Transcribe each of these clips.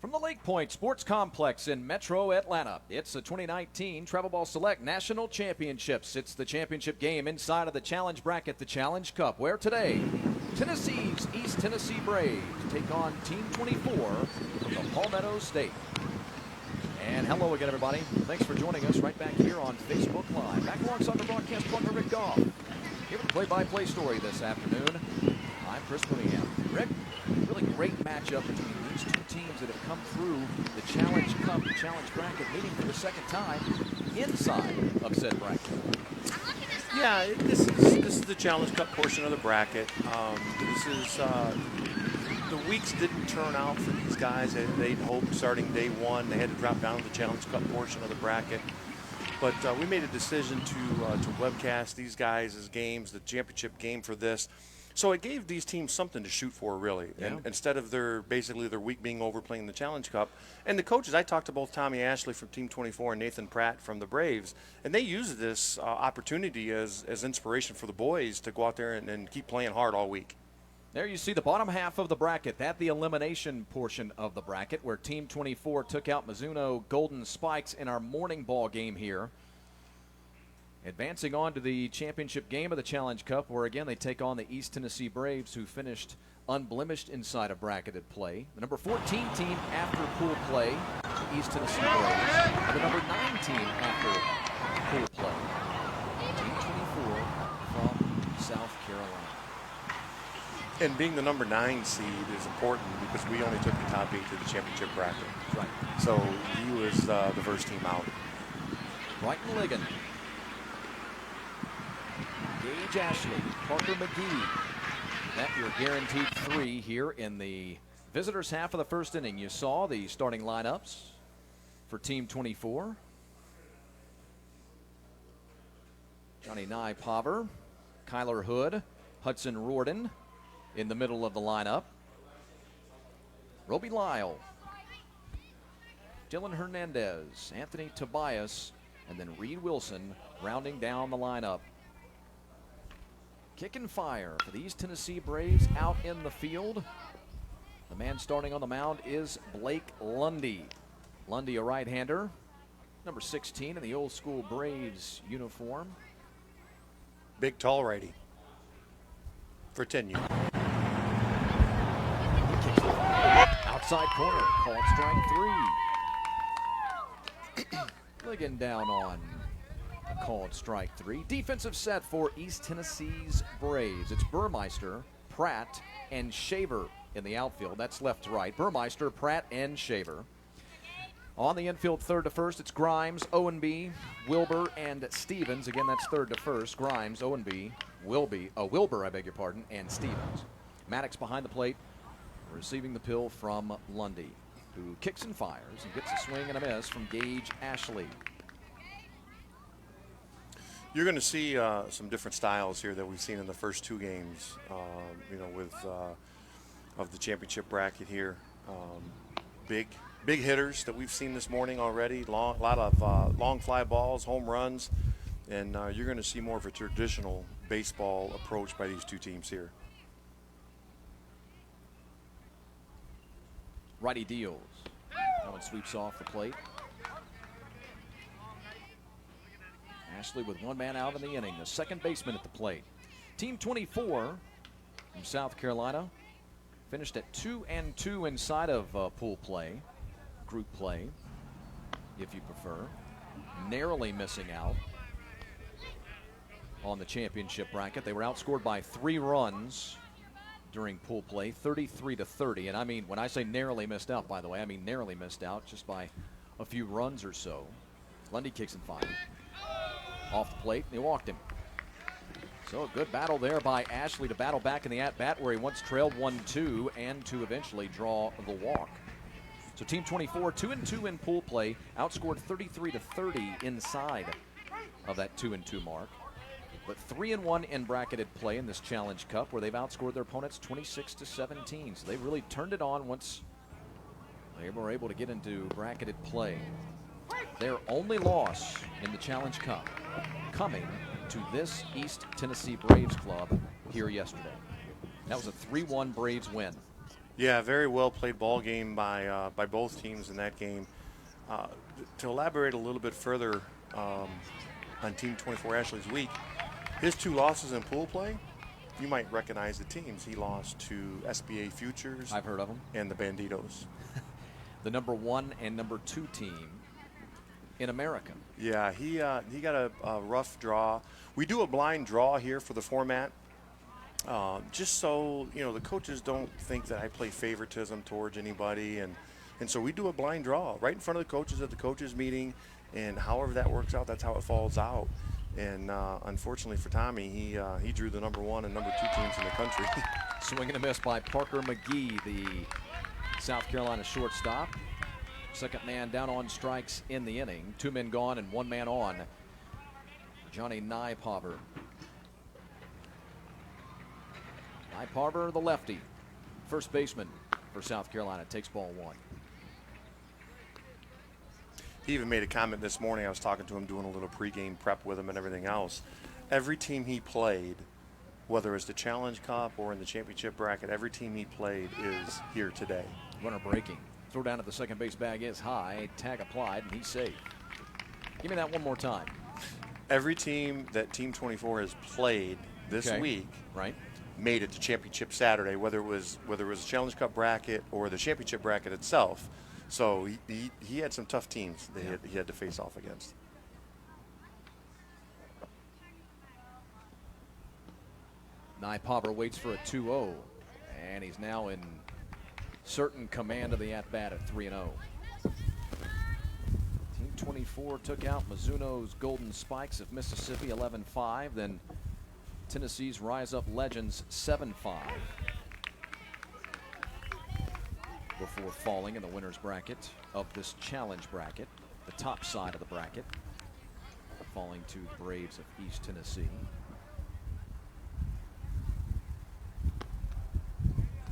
From the Lake Point Sports Complex in Metro Atlanta, it's the 2019 TravelBall Select National Championships. It's the championship game inside of the Challenge Bracket, the Challenge Cup, where today, Tennessee's East Tennessee Braves take on Team 24 from the Palmetto State. And hello again, everybody. Thanks for joining us right back here on Facebook Live. Back alongside the broadcast partner, Rick Goff. Here with the play-by-play story this afternoon. I'm Chris Cunningham. Rick, really great matchup between these two teams that have come through the Challenge Cup, the Challenge Bracket, meeting for the second time inside of said bracket. Yeah, this is the Challenge Cup portion of the bracket. The weeks didn't turn out for these guys. They'd hoped starting day one. They had to drop down to the Challenge Cup portion of the bracket. But we made a decision to webcast these guys' games, the championship game for this. So it gave these teams something to shoot for, really. Yeah. And instead of their week being over playing the Challenge Cup. And the coaches, I talked to both Tommy Ashley from Team 24 and Nathan Pratt from the Braves, and they used this opportunity as inspiration for the boys to go out there and keep playing hard all week. There you see the bottom half of the bracket. That's the elimination portion of the bracket, where Team 24 took out Mizuno Golden Spikes in our morning ball game here. Advancing on to the championship game of the Challenge Cup, where again they take on the East Tennessee Braves, who finished unblemished inside of bracketed play. The number 14 team after pool play, the East Tennessee Braves, and the number 9 team after pool play, Team 24 from South Carolina. And being the number 9 seed is important because we only took the top 8 to the championship bracket. Right. So he was the first team out. Brighton Ligon, Gage Ashley, Parker McGee. That your guaranteed 3 here in the visitors' half of the first inning. You saw the starting lineups for Team 24. Johnny Nye Paver, Kyler Hood, Hudson Riordan in the middle of the lineup. Roby Lyle, Dylan Hernandez, Anthony Tobias, and then Reed Wilson rounding down the lineup. Kick and fire for the East Tennessee Braves out in the field. The man starting on the mound is Blake Lundy. Lundy, a right-hander, number 16 in the old school Braves uniform. Big, tall righty for 10 years. Outside corner, called strike 3. Ligon down on a called strike 3. Defensive set for East Tennessee's Braves. It's Burmeister, Pratt, and Shaver in the outfield. That's left to right. Burmeister, Pratt, and Shaver. On the infield, third to first, it's Grimes, Owenby, Wilbur, and Stevens. Again, that's third to first. Grimes, Owenby, Wilbur, I beg your pardon, and Stevens. Maddox behind the plate, receiving the pill from Lundy, who kicks and fires and gets a swing and a miss from Gage Ashley. You're going to see some different styles here that we've seen in the first 2 games, of the championship bracket here. Big hitters that we've seen this morning already. A lot of long fly balls, home runs, and you're going to see more of a traditional baseball approach by these 2 teams here. Righty deals. That one sweeps off the plate. Ashley with 1 man out in the inning, the second baseman at the plate. Team 24 from South Carolina finished at 2-2 inside of pool play, group play, if you prefer. Narrowly missing out on the championship bracket. They were outscored by 3 runs during pool play, 33-30. And I mean, when I say narrowly missed out, by the way, I mean narrowly missed out just by a few runs or so. Lundy kicks and fires. Off the plate, and he walked him. So a good battle there by Ashley to battle back in the at-bat where he once trailed 1-2 and to eventually draw the walk. So Team 24, 2-2 in pool play, outscored 33-30 inside of that 2-2 mark. But 3-1 in bracketed play in this Challenge Cup, where they've outscored their opponents 26-17. So they really turned it on once they were able to get into bracketed play. Their only loss in the Challenge Cup coming to this East Tennessee Braves club here yesterday. That was a 3-1 Braves win. Yeah, very well played ball game by both teams in that game. Uh, to elaborate a little bit further on Team 24 Ashley's week, his 2 losses in pool play, you might recognize the teams. He lost to SBA Futures I've heard of them. and the Banditos. The number 1 and number 2 team in America. Yeah, he got a rough draw. We do a blind draw here for the format, just so the coaches don't think that I play favoritism towards anybody, and so we do a blind draw right in front of the coaches at the coaches meeting, and however that works out, that's how it falls out. And unfortunately for Tommy, he drew the number 1 and number 2 teams in the country. Swing and a miss by Parker McGee, the South Carolina shortstop. Second man down on strikes in the inning. 2 men gone and 1 man on. Johnny Nypaver. Nypaver, the lefty, first baseman for South Carolina, takes ball 1. He even made a comment this morning. I was talking to him, doing a little pregame prep with him and everything else. Every team he played, whether it's the Challenge Cup or in the championship bracket, every team he played is here today. Runner breaking. Throw down at the second base bag is high. Tag applied, and he's safe. Give me that one more time. Every team that Team 24 has played this week right, made it to championship Saturday, whether it was a Challenge Cup bracket or the championship bracket itself. So he had some tough teams that he had to face off against. Nypaver waits for a 2-0, and he's now in certain command of the at-bat at 3-0. Team 24 took out Mizuno's Golden Spikes of Mississippi 11-5, then Tennessee's Rise Up Legends 7-5 before falling in the winner's bracket of this challenge bracket, the top side of the bracket, falling to the Braves of East Tennessee.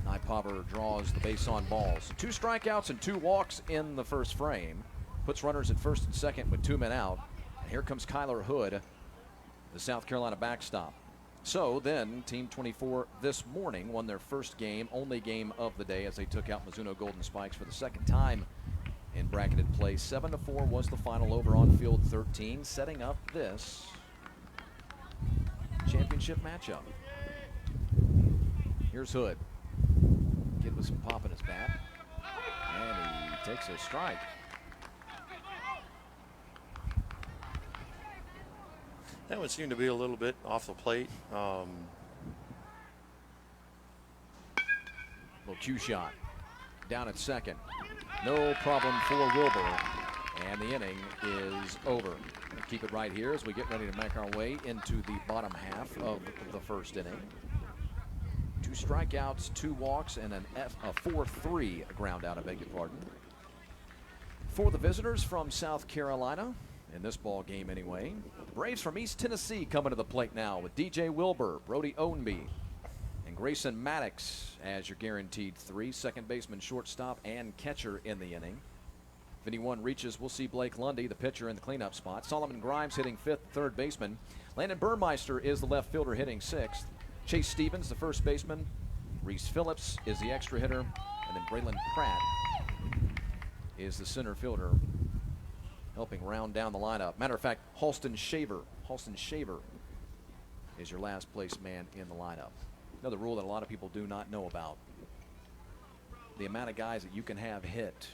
Nypaver draws the base on balls. 2 strikeouts and 2 walks in the first frame. Puts runners at first and second with 2 men out. And here comes Kyler Hood, the South Carolina backstop. So then Team 24 this morning won their first game, only game of the day, as they took out Mizuno Golden Spikes for the second time in bracketed play. 7-4 was the final over on field 13, setting up this championship matchup. Here's Hood. Kid with some pop in his bat, and he takes a strike. That one seemed to be a little bit off the plate. Little cue shot down at second. No problem for Wilbur, and the inning is over. We'll keep it right here as we get ready to make our way into the bottom half of the first inning. 2 strikeouts, 2 walks, and a 4-3 ground out, I beg your pardon. For the visitors from South Carolina, in this ball game anyway, the Braves from East Tennessee coming to the plate now with DJ Wilbur, Brody Ownby, and Grayson Maddox as your guaranteed 3, second baseman, shortstop, and catcher in the inning. If anyone reaches, we'll see Blake Lundy, the pitcher, in the cleanup spot. Solomon Grimes hitting 5th, third baseman. Landon Burmeister is the left fielder hitting 6th. Chase Stevens, the first baseman. Reese Phillips is the extra hitter. And then Braylon Pratt is the center fielder, helping round down the lineup. Matter of fact, Halston Shaver is your last place man in the lineup. Another rule that a lot of people do not know about. The amount of guys that you can have hit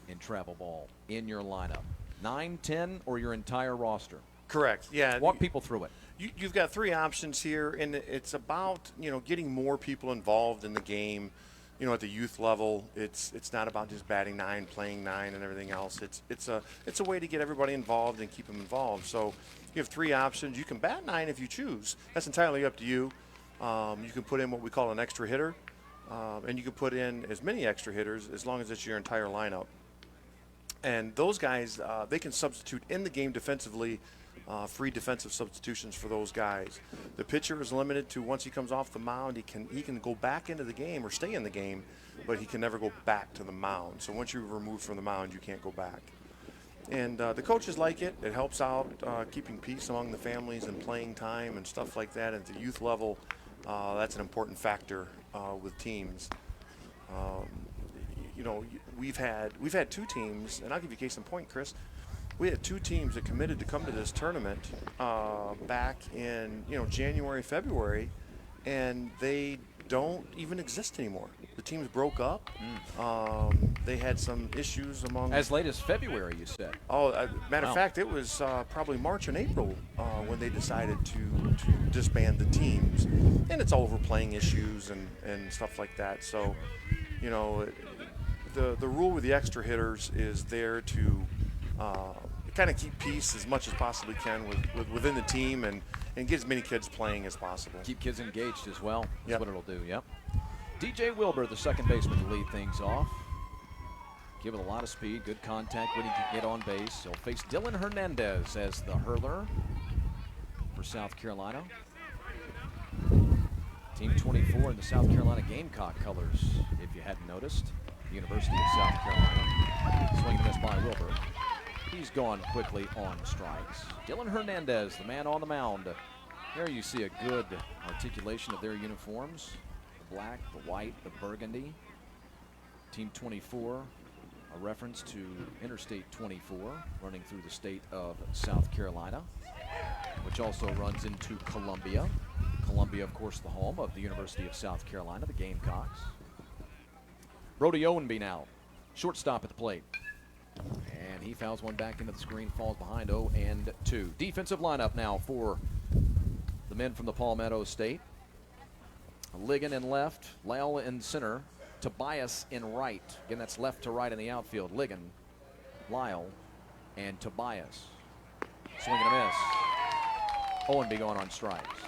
in travel ball in your lineup. 9, 10, or your entire roster. Correct. Yeah. Walk people through it. You've got 3 options here, and it's about getting more people involved in the game. At the youth level, it's not about just batting 9, playing 9, and everything else. It's a way to get everybody involved and keep them involved. So you have 3 options. You can bat 9 if you choose. That's entirely up to you. You can put in what we call an extra hitter, and you can put in as many extra hitters as long as it's your entire lineup. And those guys, they can substitute in the game defensively. Free defensive substitutions for those guys. The pitcher is limited to, once he comes off the mound, he can go back into the game or stay in the game, but he can never go back to the mound. So once you're removed from the mound, you can't go back. And the coaches like it. It helps out keeping peace among the families and playing time and stuff like that. At the youth level, that's an important factor with teams. we've had two teams, and I'll give you a case in point, Chris. We had two teams that committed to come to this tournament back in January, February, and they don't even exist anymore. The teams broke up. They had some issues among. As late as February, you said. Oh, matter Wow. of fact, it was probably March and April when they decided to disband the teams, and it's all over playing issues and stuff like that. So, the rule with the extra hitters is there to kind of keep peace as much as possibly can within the team and get as many kids playing as possible. Keep kids engaged as well. That's Yep. what it'll do, yep. DJ Wilbur, the second baseman, to lead things off. Give it a lot of speed, good contact when he can get on base. He'll face Dylan Hernandez as the hurler for South Carolina. Team 24 in the South Carolina Gamecock colors, if you hadn't noticed. The University of South Carolina. Swing and miss by Wilbur. He's gone quickly on strikes. Dylan Hernandez, the man on the mound. There you see a good articulation of their uniforms. The black, the white, the burgundy. Team 24, a reference to Interstate 24, running through the state of South Carolina, which also runs into Columbia. Columbia, of course, the home of the University of South Carolina, the Gamecocks. Brody Owenby now, shortstop at the plate. And he fouls one back into the screen, falls behind 0-2. Defensive lineup now for the men from the Palmetto State. Ligon in left, Lyle in center, Tobias in right. Again, that's left to right in the outfield. Ligon, Lyle, and Tobias. Swing and a miss. Owenby going on strikes.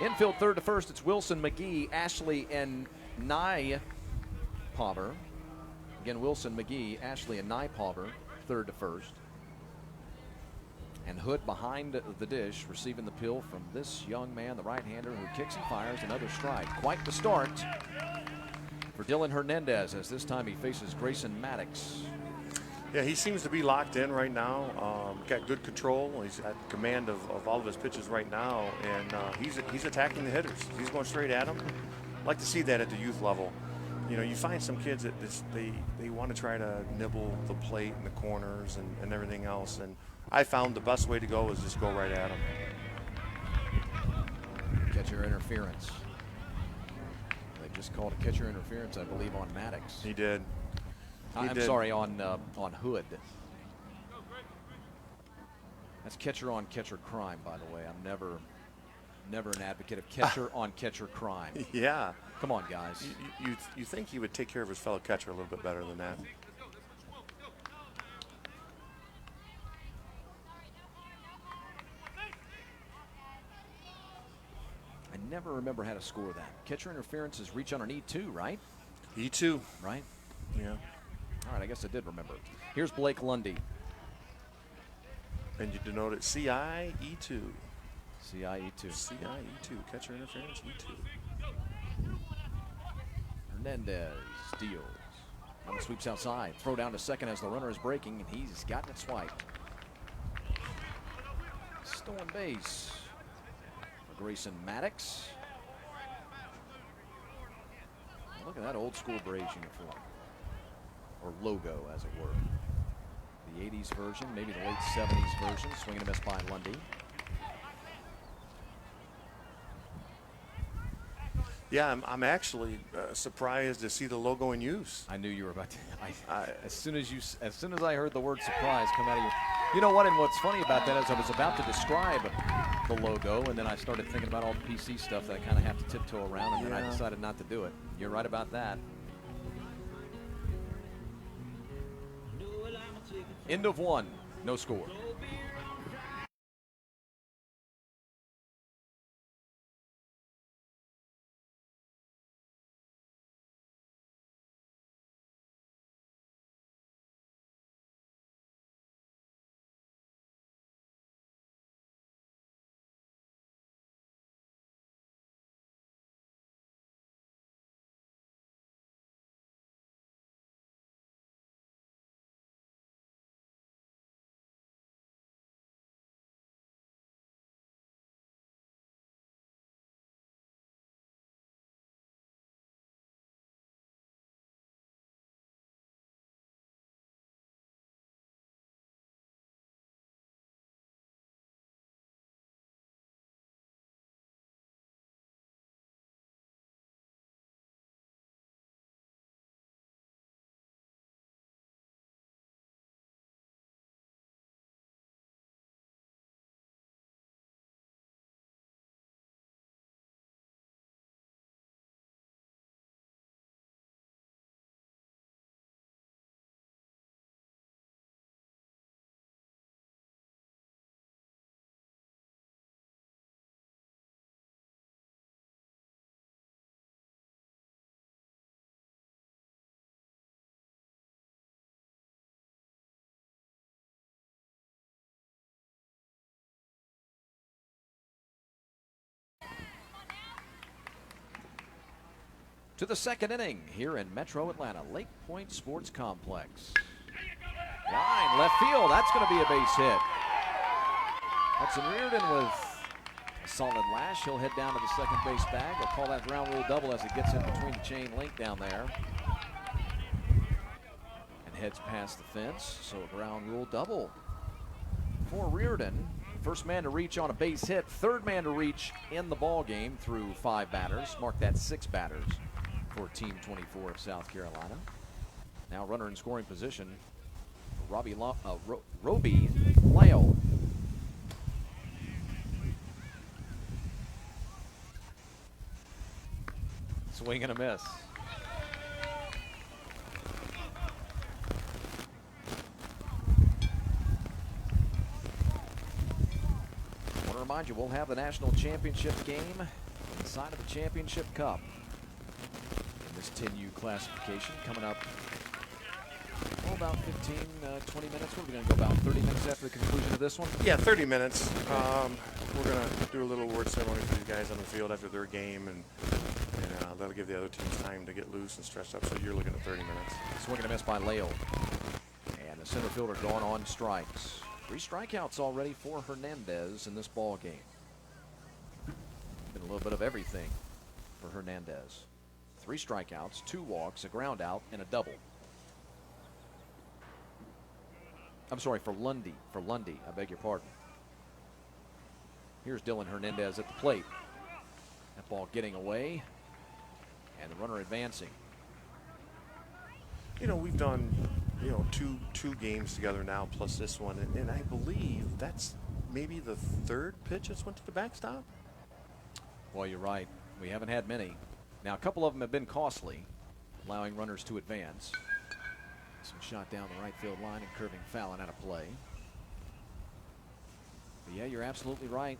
Infield third to first, it's Wilson, McGee, Ashley, and Nye Pauver. Again, Wilson, McGee, Ashley, and Nye Pauver, third to first. And Hood behind the dish, receiving the pill from this young man, the right-hander, who kicks and fires another strike. Quite the start for Dylan Hernandez, as this time he faces Grayson Maddox. Yeah, he seems to be locked in right now. Got good control. He's at command of all of his pitches right now, and he's attacking the hitters. He's going straight at them. Like to see that at the youth level. You find some kids that they want to try to nibble the plate and the corners and everything else, and I found the best way to go is just go right at them. Catcher interference. They just called a catcher interference, I believe, on Maddox. He did. I'm sorry, on Hood. That's catcher on catcher crime, by the way. I'm never an advocate of catcher on catcher crime. Yeah. Come on, guys. You think he would take care of his fellow catcher a little bit better than that? I never remember how to score that. Catcher interference is reach underneath too, right? E2. Right? Yeah. All right, I guess I did remember. Here's Blake Lundy. And you denote it CIE2. CIE2. CIE2. Catcher interference E2. Hernandez deals. Runner sweeps outside. Throw down to second as the runner is breaking, and he's gotten it swiped. Stolen base for Grayson Maddox. Look at that old school Braves uniform, or logo, as it were. The 80s version, maybe the late 70s version. Swing and a miss by Lundy. Yeah, I'm actually surprised to see the logo in use. I knew you were about to. As soon as I heard the word surprise come out of you. You know what? And what's funny about that is I was about to describe the logo, and then I started thinking about all the PC stuff that I kind of have to tiptoe around, and then I decided not to do it. You're right about that. End of one. No score. to the second inning here in Metro Atlanta, Lake Point Sports Complex. Line left field, that's going to be a base hit. Hudson Reardon with a solid lash. He'll head down to the second base bag. They'll call that ground rule double as it gets in between the chain link down there. And heads past the fence, so a ground rule double for Reardon. First man to reach on a base hit, third man to reach in the ball game through 5 batters. Mark that 6 batters for Team 24 of South Carolina. Now runner in scoring position, Roby Lyle. Swing and a miss. I want to remind you, we'll have the national championship game inside of the championship cup in this 10U classification coming up. About 15, 20 minutes. We're going to go about 30 minutes after the conclusion of this one. Yeah, 30 minutes. We're going to do a little award ceremony for these guys on the field after their game, and that'll give the other teams time to get loose and stretch up. So you're looking at 30 minutes. Swing and a miss by Lale. And the center fielder going on strikes. 3 strikeouts already for Hernandez in this ball game. Been a little bit of everything for Hernandez. 3 strikeouts, 2 walks, a ground out, and a double. I'm sorry, for Lundy. I beg your pardon. Here's Dylan Hernandez at the plate. That ball getting away, and the runner advancing. You know, we've done, two games together now, plus this one, and I believe that's maybe the 3rd pitch that's went to the backstop. Well, you're right. We haven't had many. Now, a couple of them have been costly, allowing runners to advance. Some shot down the right field line and curving foul and out of play. But yeah, you're absolutely right.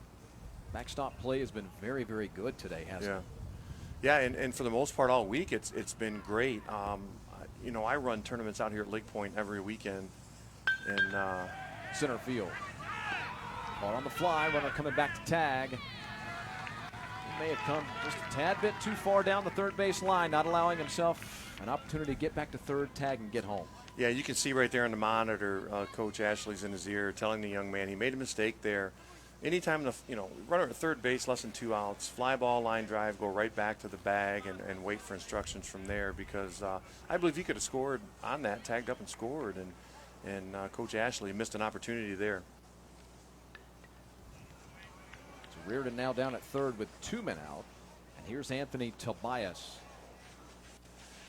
Backstop play has been very, very good today, hasn't it? Yeah, and for the most part all week it's been great. I run tournaments out here at Lake Point every weekend. And center field. Ball on the fly, runner coming back to tag. He may have come just a tad bit too far down the third base line, not allowing himself an opportunity to get back to third, tag, and get home. Yeah, you can see right there on the monitor, Coach Ashley's in his ear telling the young man he made a mistake there. Anytime runner at third base, less than 2 outs, fly ball, line drive, go right back to the bag and wait for instructions from there, because I believe he could have scored on that, tagged up and scored, and Coach Ashley missed an opportunity there. So Reardon now down at third with 2 men out, and here's Anthony Tobias.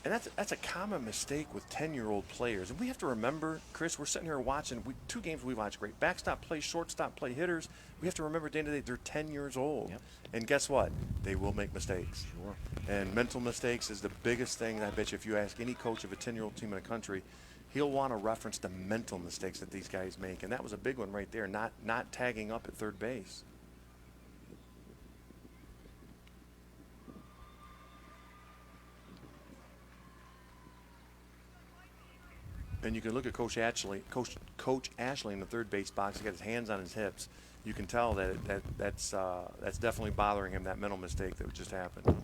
And that's a common mistake with 10-year-old players. And we have to remember, Chris, we're sitting here watching 2 games we watch great. Backstop play, shortstop play, hitters. We have to remember at the end of the day, they're 10 years old. Yep. And guess what? They will make mistakes. Sure. And mental mistakes is the biggest thing. I bet you if you ask any coach of a 10-year-old team in the country, he'll want to reference the mental mistakes that these guys make. And that was a big one right there, not tagging up at third base. And you can look at Coach Ashley in the third base box. He got his hands on his hips. You can tell that's definitely bothering him, that mental mistake that just happened.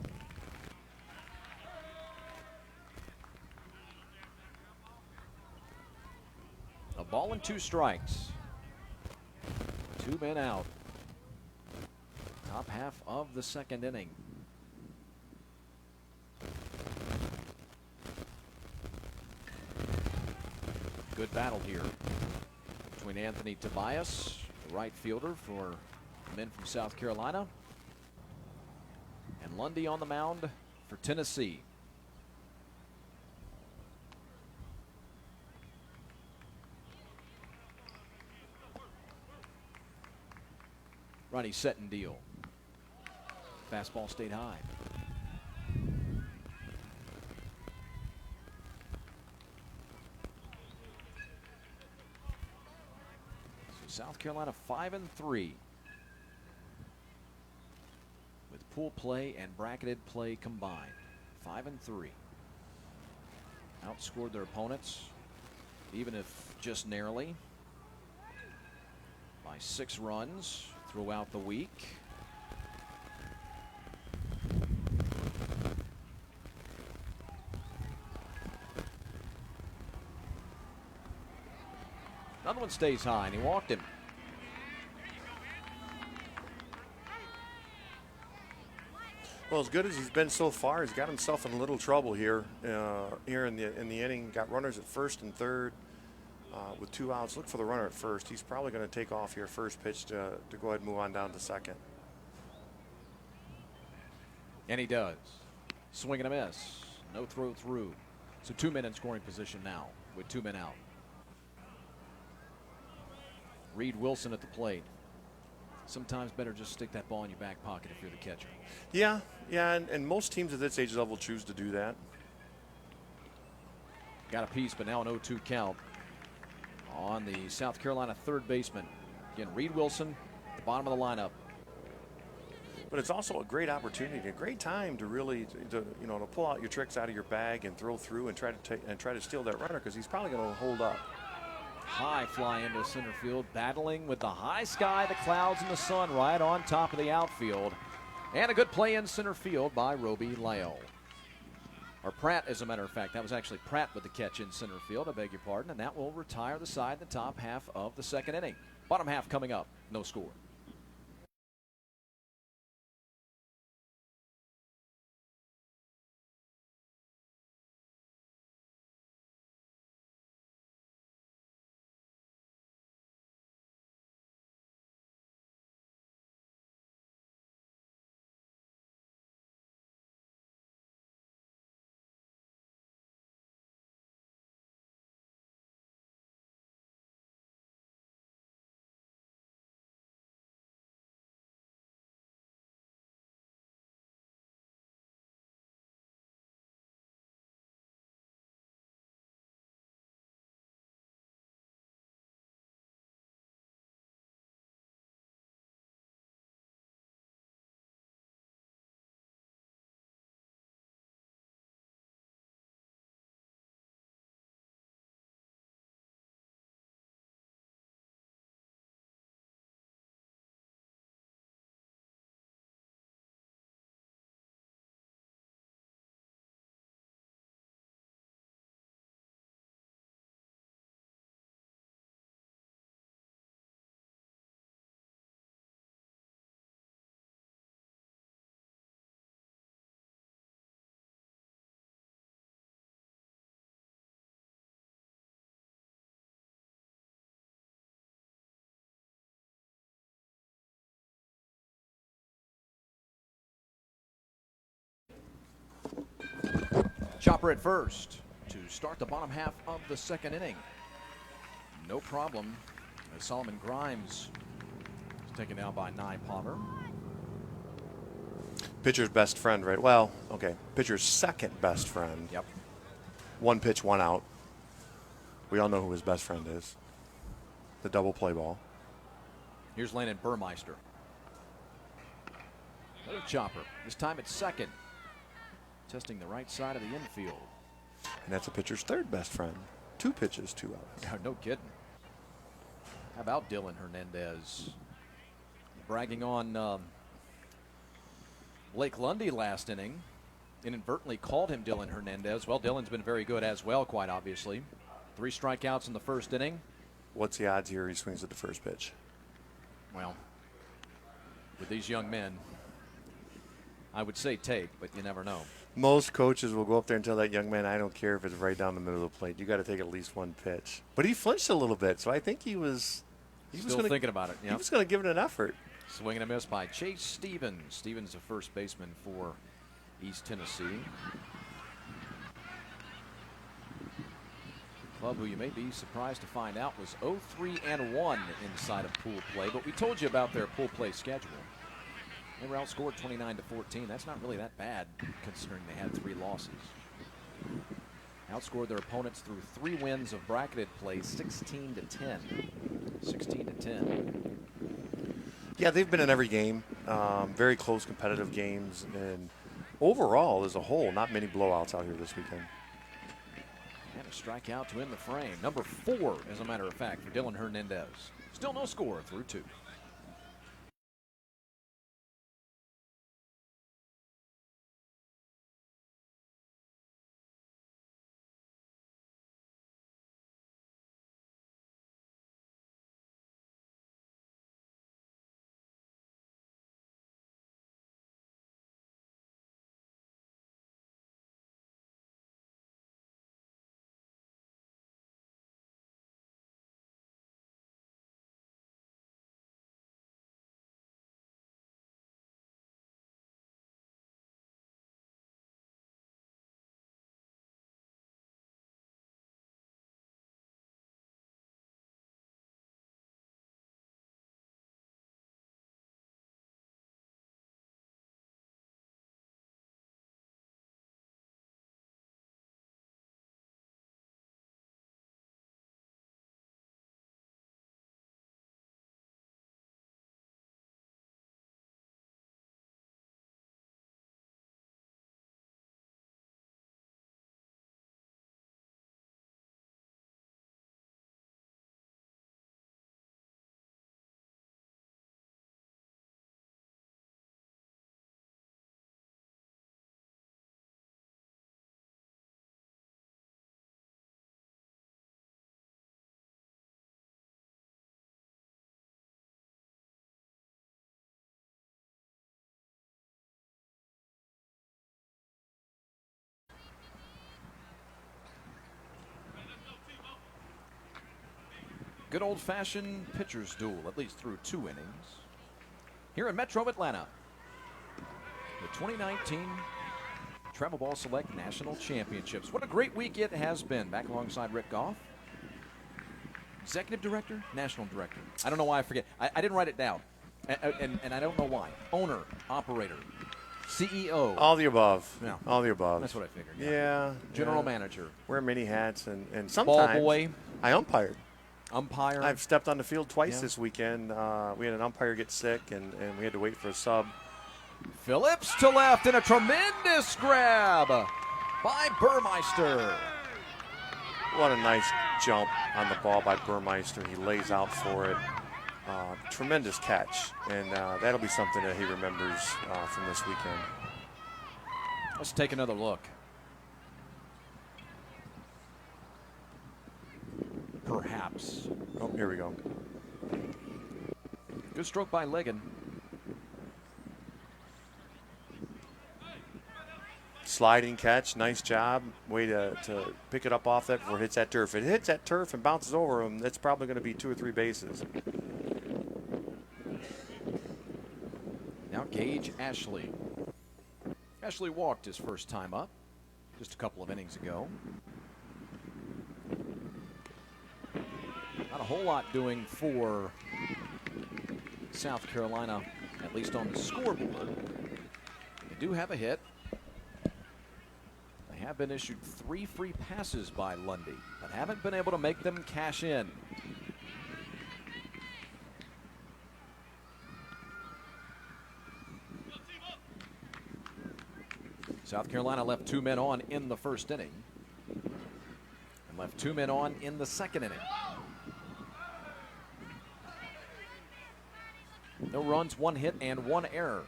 A ball and 2 strikes. 2 men out. Top half of the second inning. Good battle here between Anthony Tobias, the right fielder for the men from South Carolina, and Lundy on the mound for Tennessee. Ronnie set and deal. Fastball stayed high. South Carolina 5-3 with pool play and bracketed play combined. 5-3. Outscored their opponents, even if just narrowly, by 6 runs throughout the week. Another one stays high, and he walked him. Well, as good as he's been so far, he's got himself in a little trouble here. Here in the inning, got runners at first and third with 2 outs. Look for the runner at first. He's probably going to take off here first pitch to go ahead and move on down to second. And he does. Swing and a miss. No throw through. So 2 men in scoring position now with 2 men out. Reed Wilson at the plate. Sometimes better just stick that ball in your back pocket if you're the catcher. Yeah, and most teams at this age level choose to do that. Got a piece, but now an 0-2 count on the South Carolina third baseman. Again, Reed Wilson, at the bottom of the lineup. But it's also a great opportunity, a great time to really, to pull out your tricks out of your bag and throw through and try to steal that runner, because he's probably going to hold up. High fly into center field, battling with the high sky, the clouds, and the sun right on top of the outfield. And a good play in center field by Roby Lyell. Or Pratt, as a matter of fact. That was actually Pratt with the catch in center field, I beg your pardon. And that will retire the side in the top half of the second inning. Bottom half coming up, no score. Chopper at first to start the bottom half of the second inning. No problem as Solomon Grimes is taken down by Nye Palmer. Pitcher's best friend, right? Well, okay. Pitcher's second best friend. Yep. 1 pitch, 1 out. We all know who his best friend is. The double play ball. Here's Landon Burmeister. Another chopper. This time at second. Testing the right side of the infield. And that's a pitcher's third best friend. 2 pitches, 2 outs. No kidding. How about Dylan Hernandez? Bragging on Blake Lundy last inning. Inadvertently called him Dylan Hernandez. Well, Dylan's been very good as well, quite obviously. 3 strikeouts in the first inning. What's the odds here he swings at the first pitch? Well, with these young men, I would say take, but you never know. Most coaches will go up there and tell that young man, I don't care if it's right down the middle of the plate. You got to take at least 1 pitch. But he flinched a little bit, so I think he was Still thinking about it. Yep. He was going to give it an effort. Swing and a miss by Chase Stevens. Stevens, a first baseman for East Tennessee. Club who you may be surprised to find out was 0-3-1 inside of pool play, but we told you about their pool play schedule. They were outscored 29-14. That's not really that bad considering they had 3 losses. Outscored their opponents through 3 wins of bracketed play, 16-10. 16-10. Yeah, they've been in every game. Very close, competitive games, and overall, as a whole, not many blowouts out here this weekend. And a strikeout to end the frame. Number 4, as a matter of fact, for Dylan Hernandez. Still no score through 2. good old-fashioned pitcher's duel, at least through 2 innings. Here in Metro Atlanta, the 2019 TravelBall Select National Championships. What a great week it has been. Back alongside Rick Goff, Executive Director, National Director. I don't know why I forget. I didn't write it down, and I don't know why. Owner, operator, CEO. All the above. Yeah. All the above. That's what I figured. Yeah. General manager. Wear many hats, and sometimes Ball boy. I umpired. Umpire. I've stepped on the field twice this weekend. We had an umpire get sick, and we had to wait for a sub. Phillips to left, and a tremendous grab by Burmeister. What a nice jump on the ball by Burmeister. He lays out for it. Tremendous catch, and that'll be something that he remembers from this weekend. Let's take another look. Perhaps. Oh, here we go. Good stroke by Ligon. Sliding catch, nice job. Way to pick it up off that before it hits that turf. If it hits that turf and bounces over him, that's probably going to be 2 or 3 bases. Now Gage Ashley. Ashley walked his first time up just a couple of innings ago. Not a whole lot doing for South Carolina, at least on the scoreboard. They do have a hit. They have been issued 3 free passes by Lundy, but haven't been able to make them cash in. South Carolina left 2 men on in the first inning and left 2 men on in the second inning. No runs, 1 hit, and 1 error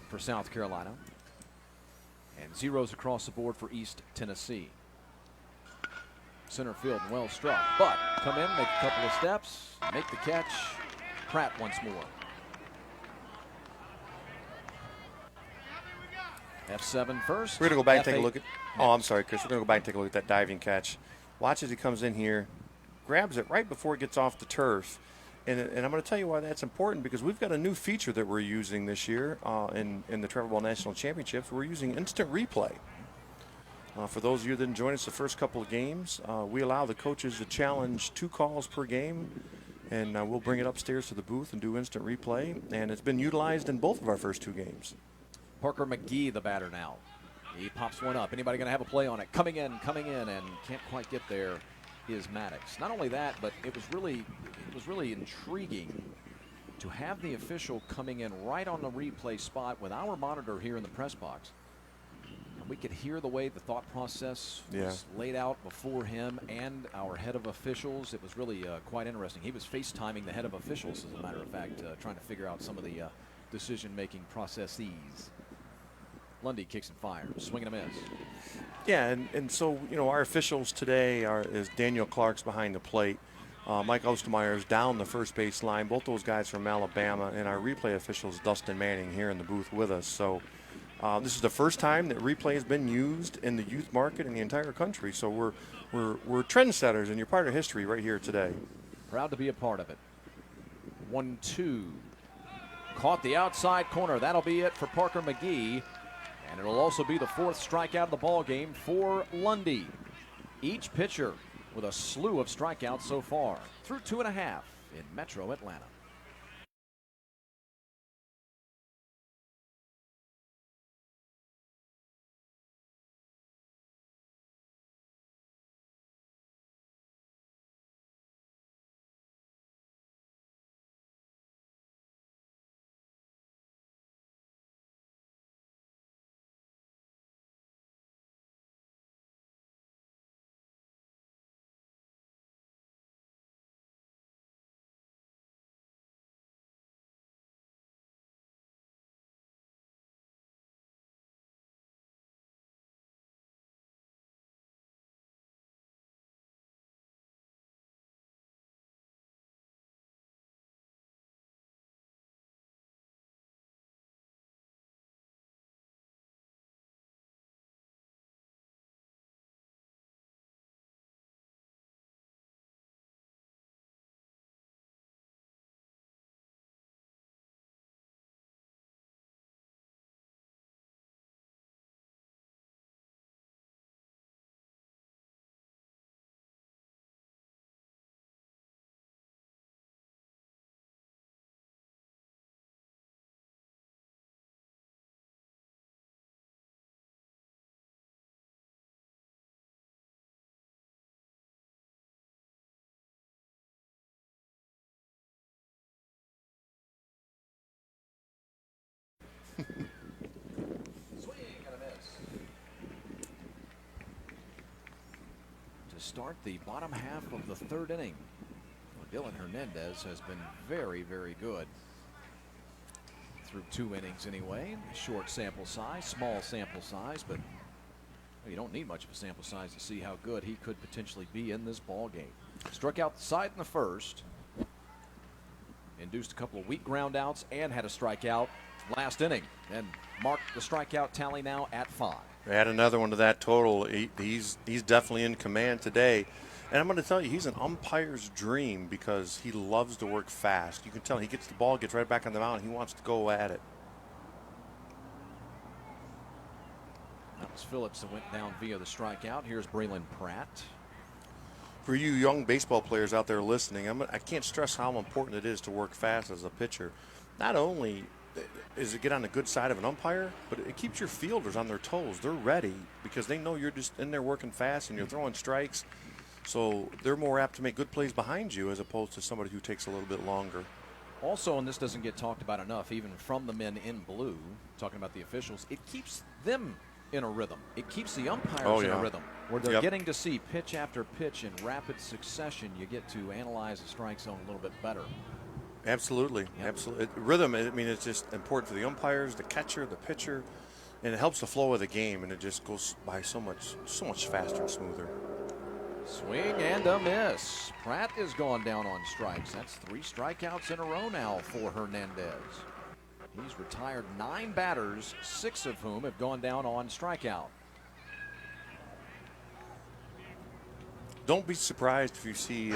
for South Carolina. And zeros across the board for East Tennessee. Center field, well struck, but come in, make a couple of steps, make the catch. Pratt once more. F7 first. We're going to go back and take a F8 look at. Oh, I'm sorry, Chris. We're going to go back and take a look at that diving catch. Watch as he comes in here, grabs it right before it gets off the turf. And I'm going to tell you why that's important, because we've got a new feature that we're using this year in the TravelBall National Championships. We're using instant replay. For those of you that didn't join us the first couple of games, we allow the coaches to challenge 2 calls per game, and we'll bring it upstairs to the booth and do instant replay. And it's been utilized in both of our first 2 games. Parker McGee, the batter now. He pops one up. Anybody going to have a play on it? Coming in, and can't quite get there is Maddox. Not only that, but it was really intriguing to have the official coming in right on the replay spot with our monitor here in the press box. And we could hear the way the thought process was laid out before him and our head of officials. It was really quite interesting. He was FaceTiming the head of officials, as a matter of fact, trying to figure out some of the decision-making processes. Lundy kicks and fires, swing and a miss. Yeah, and so, our officials today is Daniel Clark's behind the plate. Mike Ostermeyer's down the first base line. Both those guys from Alabama, and our replay official is Dustin Manning here in the booth with us. So this is the first time that replay has been used in the youth market in the entire country. So we're trendsetters, and you're part of history right here today. Proud to be a part of it. 1-2. Caught the outside corner. That'll be it for Parker McGee. And it'll also be the 4th strikeout of the ball game for Lundy. Each pitcher with a slew of strikeouts so far through 2.5 in Metro Atlanta. to start the bottom half of the third inning. Well, Dylan Hernandez has been very, very good through 2 innings anyway. Short sample size, small sample size, but you don't need much of a sample size to see how good he could potentially be in this ball game. Struck out the side in the first, induced a couple of weak ground outs, and had a strikeout last inning, and marked the strikeout tally now at 5. Add another one to that total. He's definitely in command today. And I'm going to tell you, he's an umpire's dream because he loves to work fast. You can tell he gets the ball, gets right back on the mound, and he wants to go at it. That was Phillips that went down via the strikeout. Here's Braylon Pratt. For you young baseball players out there listening, I can't stress how important it is to work fast as a pitcher. Not only is it get on the good side of an umpire, but it keeps your fielders on their toes. They're ready because they know you're just in there working fast and you're throwing strikes. So they're more apt to make good plays behind you as opposed to somebody who takes a little bit longer. Also, and this doesn't get talked about enough, even from the men in blue, talking about the officials, it keeps them in a rhythm. It keeps the umpires in a rhythm where they're getting to see pitch after pitch in rapid succession. You get to analyze the strike zone a little bit better. Absolutely. Absolutely. Rhythm, I mean, it's just important for the umpires, the catcher, the pitcher, and it helps the flow of the game, and it just goes by so much faster and smoother. Swing and a miss. Pratt is gone down on strikes. That's 3 strikeouts in a row now for Hernandez. He's retired 9 batters, 6 of whom have gone down on strikeout. Don't be surprised if you see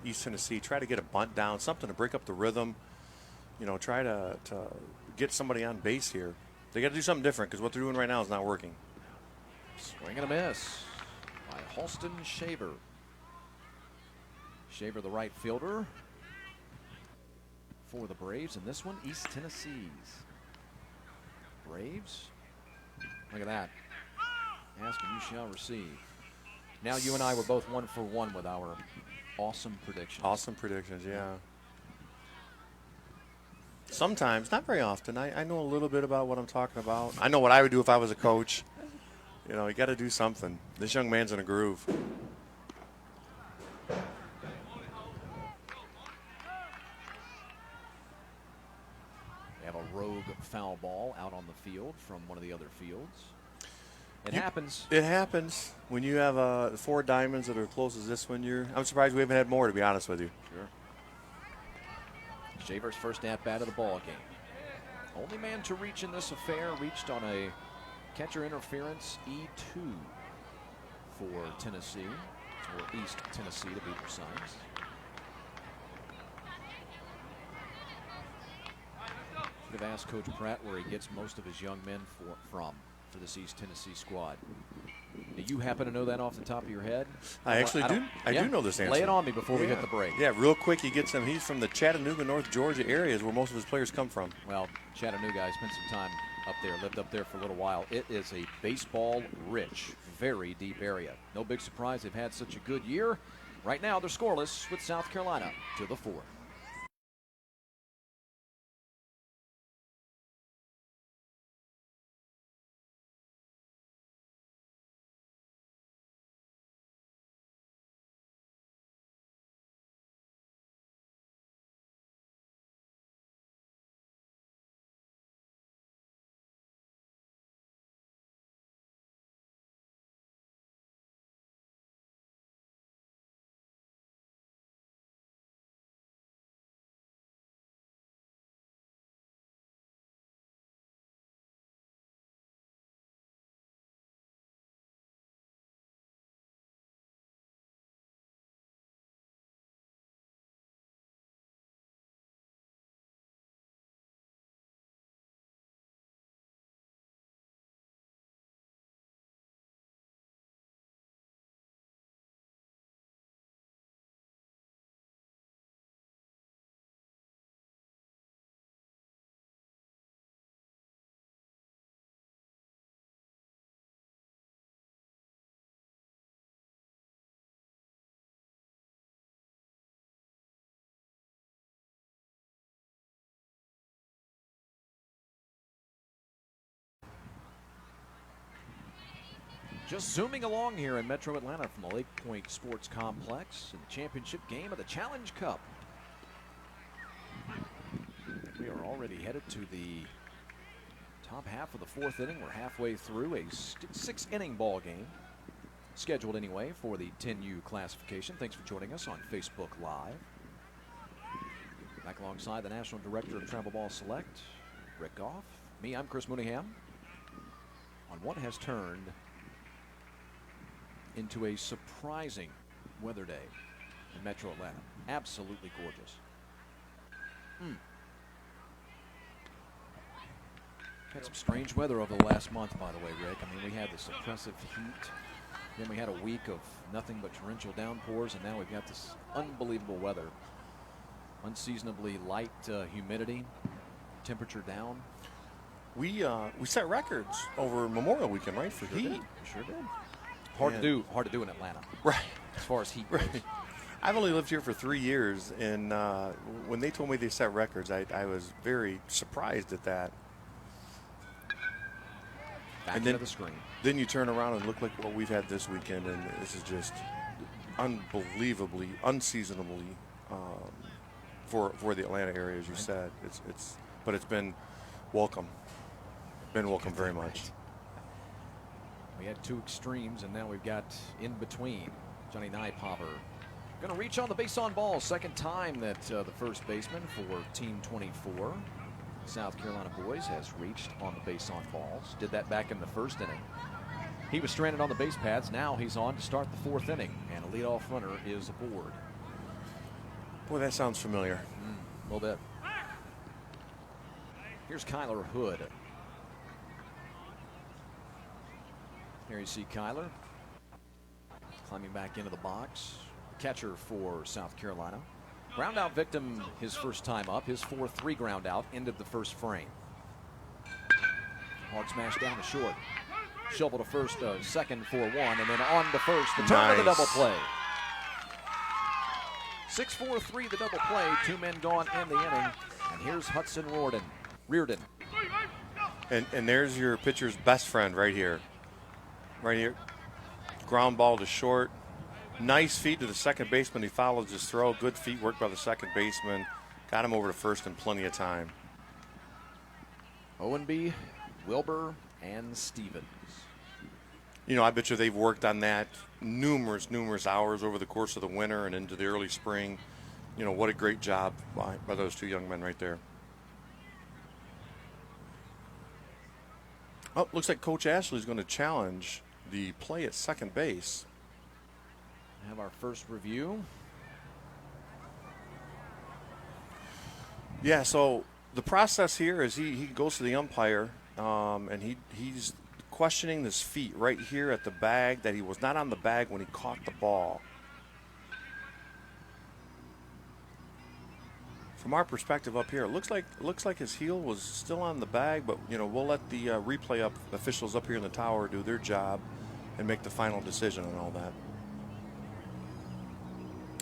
East Tennessee try to get a bunt down, something to break up the rhythm. You know, try to get somebody on base here. They got to do something different because what they're doing right now is not working. Swing and a miss by Halston Shaver. Shaver, the right fielder for the Braves, and this one, East Tennessee's. Braves, look at that. Ask and you shall receive. Now you and I were both 1 for 1 with our awesome predictions. Awesome predictions, yeah. Sometimes, not very often, I know a little bit about what I'm talking about. I know what I would do if I was a coach. You know, you got to do something. This young man's in a groove. They have a rogue foul ball out on the field from one of the other fields. It happens. It happens when you have 4 diamonds that are close as this one. I'm surprised we haven't had more, to be honest with you. Sure. Shaver's first at-bat of the ball game. Only man to reach in this affair reached on a catcher interference E2 for Tennessee, or East Tennessee to be precise. Should have asked Coach Pratt where he gets most of his young men from for this East Tennessee squad. Do you happen to know that off the top of your head? I actually do. I do know this answer. Lay it on me before we hit the break. Yeah, real quick, he gets him. He's from the Chattanooga, North Georgia areas where most of his players come from. Well, Chattanooga, I spent some time up there, lived up there for a little while. It is a baseball-rich, very deep area. No big surprise they've had such a good year. Right now, they're scoreless with South Carolina to the 4th. Just zooming along here in Metro Atlanta from the Lake Point Sports Complex in the championship game of the Challenge Cup. We are already headed to the top half of the fourth inning. We're halfway through a six-inning ball game, scheduled anyway for the 10U classification. Thanks for joining us on Facebook Live. Back alongside the National Director of TravelBall Select, Rick Goff. Me, I'm Chris Mooneyham. On what has turned into a surprising weather day in Metro Atlanta. Absolutely gorgeous. Had some strange weather over the last month, by the way, Rick. I mean, we had this oppressive heat. Then we had a week of nothing but torrential downpours, and now we've got this unbelievable weather. Unseasonably light humidity, temperature down. We set records over Memorial Weekend, right, for heat? Sure did. Hard to do in Atlanta. Right. As far as heat goes. Right. I've only lived here for 3 years, and when they told me they set records, I was very surprised at that. Back and into the screen. Then you turn around and look like what we've had this weekend, and this is just unbelievably, unseasonably for the Atlanta area, as you said. But it's been welcome. Been welcome very much. We had two extremes, and now we've got in between. Johnny Nypopper going to reach on the base on ball. Second time that the first baseman for Team 24, South Carolina boys, has reached on the base on balls. Did that back in the first inning. He was stranded on the base paths. Now he's on to start the fourth inning, and a leadoff runner is aboard. Boy, that sounds familiar. A little bit. Here's Kyler Hood. Here you see Kyler climbing back into the box. Catcher for South Carolina. Ground out victim his first time up. His 4-3 ground out ended the first frame. Hard smash down to short. Shovel to first, second for one, and then on to first. The turn of the double play. 6-4-3 the double play. 2 men gone in the inning. And here's Hudson Reardon. And there's your pitcher's best friend right here. Right here. Ground ball to short. Nice feed to the second baseman. He follows his throw. Good feet work by the second baseman. Got him over to first in plenty of time. Owenby, Wilbur, and Stevens. You know, I bet you they've worked on that numerous hours over the course of the winter and into the early spring. You know, what a great job by those two young men right there. Oh, looks like Coach Ashley's going to challenge the play at second base. Have our first review. Yeah, so the process here is he goes to the umpire, and he's questioning his feet right here at the bag, that he was not on the bag when he caught the ball. From our perspective up here, it looks like his heel was still on the bag, but you know, we'll let the replay officials up here in the tower do their job and make the final decision on all that.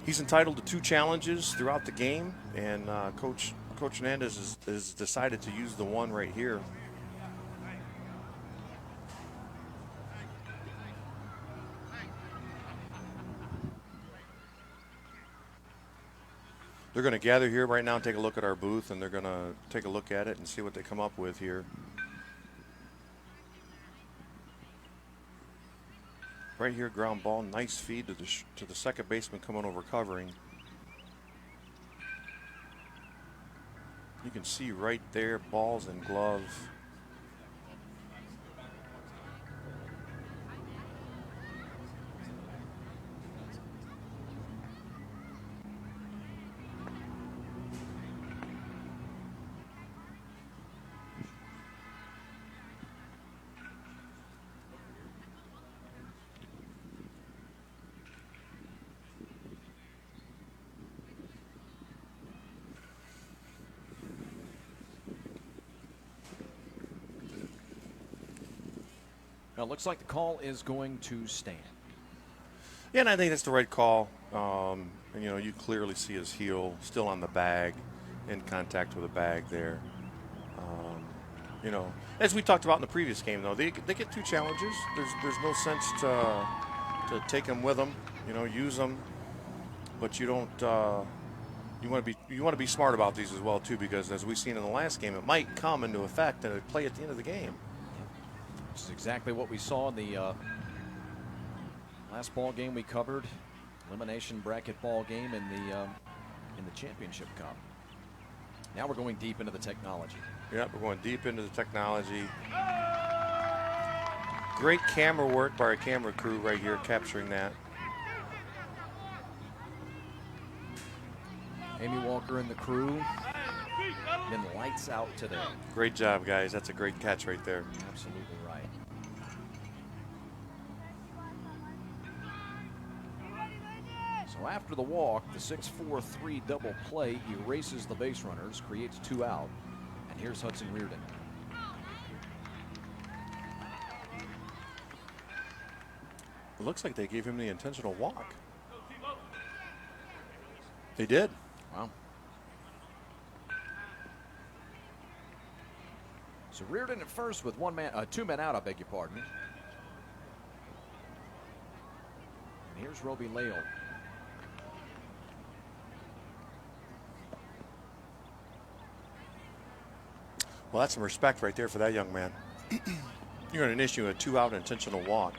He's entitled to 2 challenges throughout the game, and Coach Hernandez has decided to use the one right here. They're going to gather here right now and take a look at our booth, and they're going to take a look at it and see what they come up with here. Right here, ground ball, nice feed to the second baseman coming over covering. You can see right there, balls and glove. Now, it looks like the call is going to stand. Yeah, and I think that's the right call. And, you know, you clearly see his heel still on the bag, in contact with the bag there. You know, as we talked about in the previous game, though, they get 2 challenges. There's no sense to take them with them. You know, use them, but you don't. You want to be smart about these as well too, because as we've seen in the last game, it might come into effect and play at the end of the game. Which is exactly what we saw in the last ball game we covered, elimination bracket ball game in the championship cup. Now we're going deep into the technology. Yeah, we're going deep into the technology. Great camera work by our camera crew right here, capturing that. Amy Walker and the crew been lights out today. Great job, guys. That's a great catch right there. Absolutely right. So after the walk, the 6-4-3 double play erases the base runners, creates 2 out. And here's Hudson Reardon. It looks like they gave him the intentional walk. They did. Wow. So Reardon at first with 2 men out, I beg your pardon. And here's Roby Lale. Well, that's some respect right there for that young man. You're going to issue a 2-out intentional walk.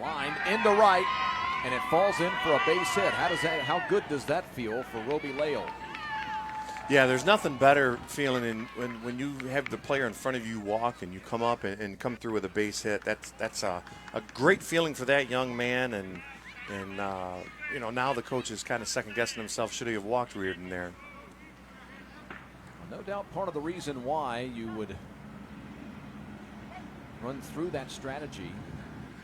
Lined into right, and it falls in for a base hit. How good does that feel for Roby Lale? Yeah, there's nothing better feeling when you have the player in front of you walk and you come up and come through with a base hit. That's a great feeling for that young man, and you know, now the coach is kind of second guessing himself. Should he have walked Reardon there? No doubt part of the reason why you would run through that strategy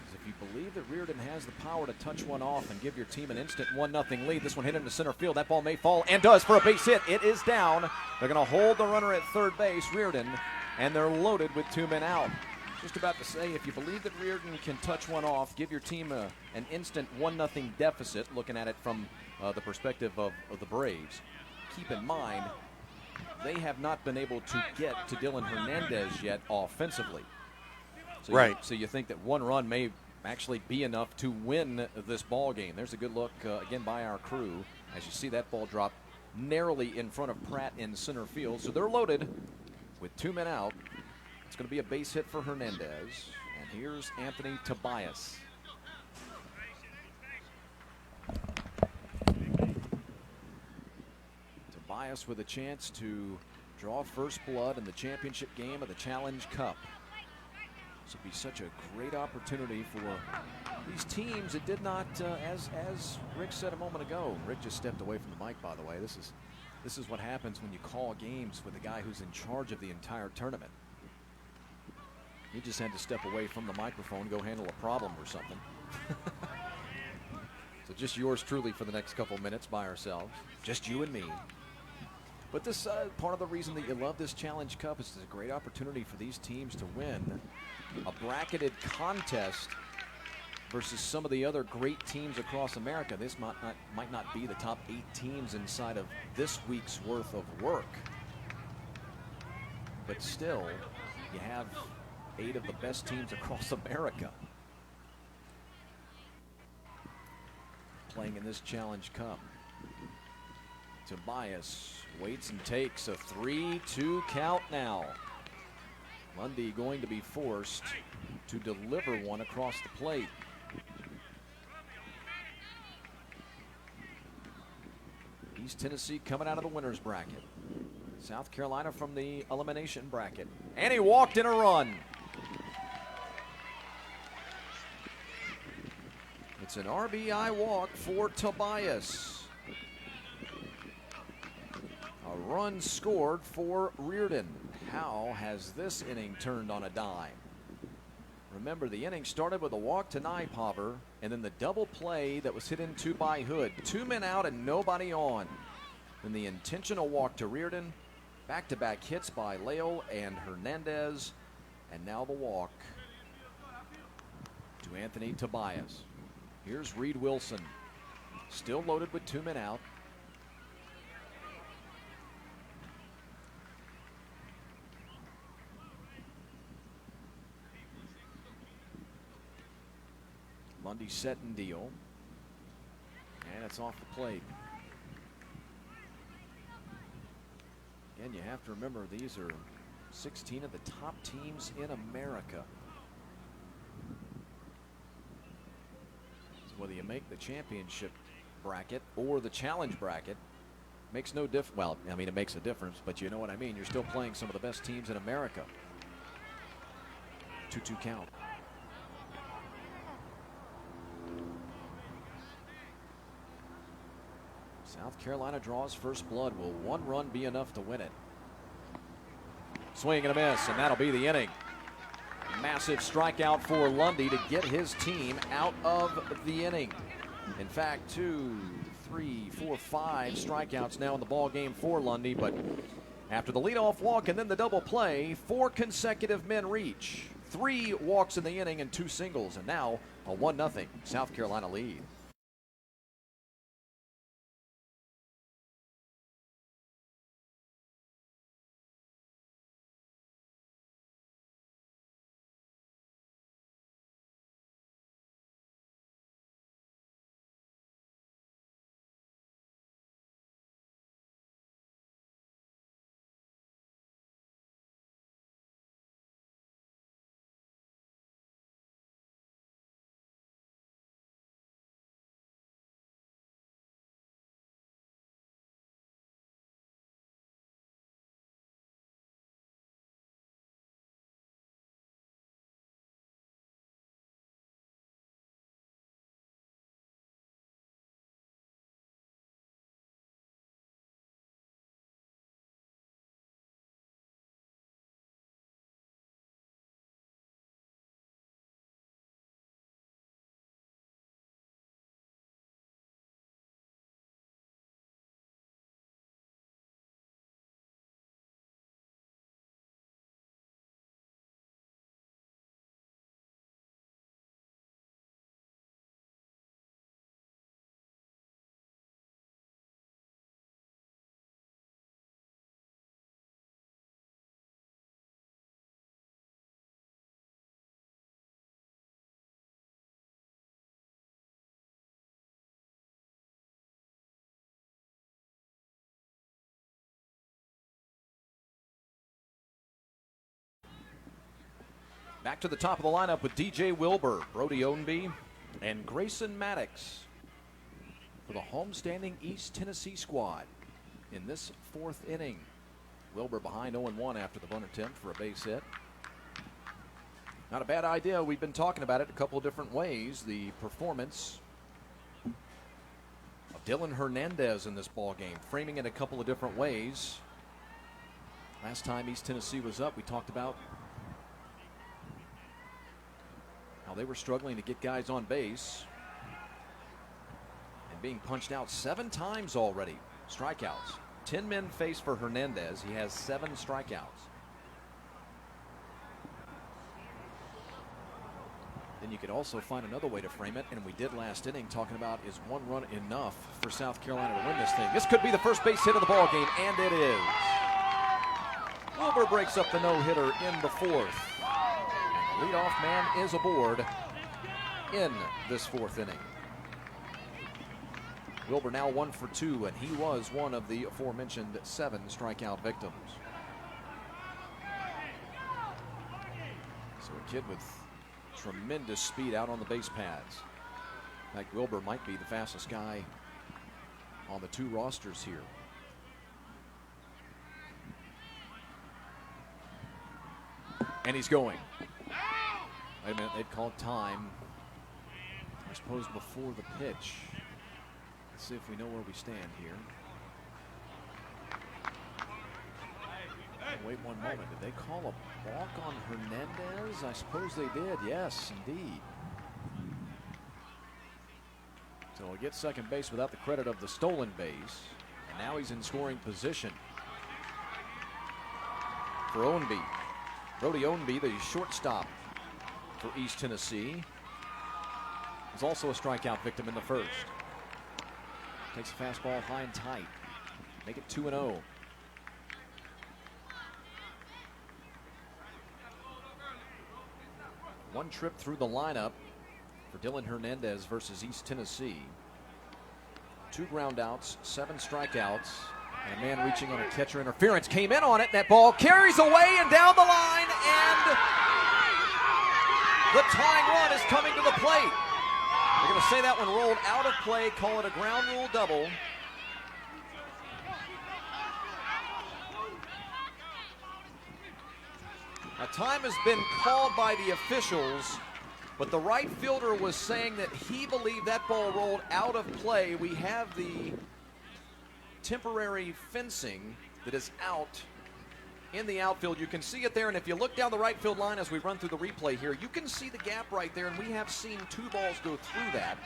is if you believe that Reardon has the power to touch one off and give your team an instant 1-0 lead. This one hit into center field. That ball may fall, and does, for a base hit. It is down. They're going to hold the runner at third base, Reardon, and they're loaded with 2 men out. Just about to say, if you believe that Reardon can touch one off, give your team an instant 1-0 deficit, looking at it from the perspective of the Braves, keep in mind they have not been able to get to Dylan Hernandez yet offensively. So right. So you think that 1 run may actually be enough to win this ball game. There's a good look again by our crew as you see that ball drop narrowly in front of Pratt in center field. So they're loaded with 2 men out. It's going to be a base hit for Hernandez. And here's Anthony Tobias. Tobias with a chance to draw first blood in the championship game of the Challenge Cup. This would be such a great opportunity for these teams that did not, as Rick said a moment ago. Rick just stepped away from the mic, by the way. This is what happens when you call games with the guy who's in charge of the entire tournament. He just had to step away from the microphone, go handle a problem or something. So just yours truly for the next couple minutes by ourselves. Just you and me. But this part of the reason that you love this Challenge Cup is it's a great opportunity for these teams to win a bracketed contest versus some of the other great teams across America. This might not be the top 8 teams inside of this week's worth of work. But still, you have 8 of the best teams across America playing in this Challenge Cup. Tobias waits and takes a 3-2 count now. Lundy going to be forced to deliver one across the plate. East Tennessee coming out of the winner's bracket. South Carolina from the elimination bracket. And he walked in a run. It's an RBI walk for Tobias. A run scored for Reardon. How has this inning turned on a dime? Remember, the inning started with a walk to Nypover and then the double play that was hit into by Hood. 2 men out and nobody on. Then the intentional walk to Reardon. Back-to-back hits by Lale and Hernandez. And now the walk to Anthony Tobias. Here's Reed Wilson. Still loaded with 2 men out. Lundy set and deal. And it's off the plate. Again, you have to remember these are 16 of the top teams in America. So whether you make the championship bracket or the challenge bracket, makes no difference. Well, I mean, it makes a difference, but you know what I mean. You're still playing some of the best teams in America. 2-2 count. South Carolina draws first blood. Will one run be enough to win it? Swing and a miss, and that'll be the inning. Massive strikeout for Lundy to get his team out of the inning. In fact, 2, 3, 4, 5 strikeouts now in the ball game for Lundy, but after the leadoff walk and then the double play, 4 consecutive men reach. 3 walks in the inning and 2 singles, and now a 1-0 South Carolina lead. Back to the top of the lineup with DJ Wilbur, Brody Ownby, and Grayson Maddox for the homestanding East Tennessee squad in this 4th inning. Wilbur behind 0-1 after the bunt attempt for a base hit. Not a bad idea. We've been talking about it a couple of different ways. The performance of Dylan Hernandez in this ball game, framing it a couple of different ways. Last time East Tennessee was up, we talked about how they were struggling to get guys on base and being punched out 7 times already. Strikeouts. 10 men face for Hernandez. He has 7 strikeouts. Then you could also find another way to frame it, and we did last inning, talking about is 1 run enough for South Carolina to win this thing. This could be the first base hit of the ball game, and it is. Wilbur breaks up the no-hitter in the 4th. And the leadoff man is aboard in this 4th inning. Wilbur now 1 for 2, and he was one of the aforementioned 7 strikeout victims. So a kid with tremendous speed out on the base paths. In fact, Wilbur might be the fastest guy on the 2 rosters here. And he's going. Wait a minute, they'd called time, I suppose, before the pitch. Let's see if we know where we stand here. Wait one moment. Did they call a balk on Hernandez? I suppose they did. Yes, indeed. So he'll get second base without the credit of the stolen base. And now he's in scoring position for Ownby. Brody Ownby, the shortstop for East Tennessee, is also a strikeout victim in the 1st. Takes a fastball high and tight. Make it 2-0. One trip through the lineup for Dylan Hernandez versus East Tennessee. 2 ground outs, 7 strikeouts, and a man reaching on a catcher interference came in on it. That ball carries away and down the line, and the tying run is coming to the plate. They're going to say that one rolled out of play, call it a ground rule double. Now, time has been called by the officials, but the right fielder was saying that he believed that ball rolled out of play. We have the temporary fencing that is out in the outfield. You can see it there, and if you look down the right field line as we run through the replay here, you can see the gap right there, and we have seen 2 balls go through that.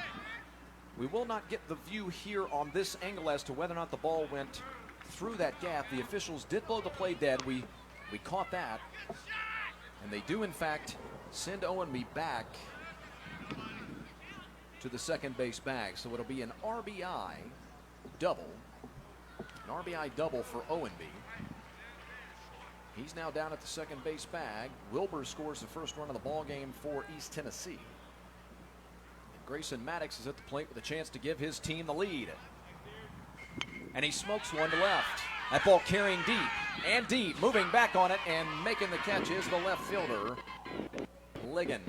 We will not get the view here on this angle as to whether or not the ball went through that gap. The officials did blow the play dead. We caught that. And they do, in fact, send Owenby back to the second base bag. So it'll be an RBI double. An RBI double for Owenby. He's now down at the second base bag. Wilbur scores the first run of the ball game for East Tennessee. And Grayson Maddox is at the plate with a chance to give his team the lead. And he smokes one to left. That ball carrying deep and deep, moving back on it and making the catch is the left fielder, Ligon.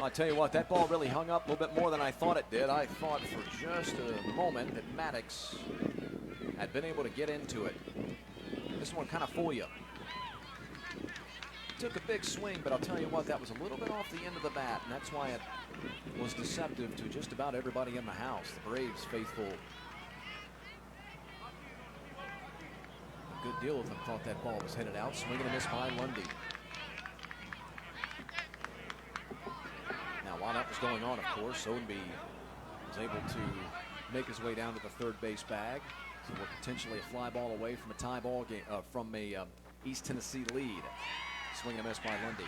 I'll tell you what, that ball really hung up a little bit more than I thought it did. I thought for just a moment that Maddox had been able to get into it. This one kind of fool you. Took a big swing, but I'll tell you what, that was a little bit off the end of the bat, and that's why it was deceptive to just about everybody in the house. The Braves faithful, a good deal of them thought that ball was headed out. Swing and a miss by Lundy. Now, while that was going on, of course, Owenby was able to make his way down to the third base bag. So we're potentially a fly ball away from a tie ball game, from a East Tennessee lead. Swing and a miss by Lundy.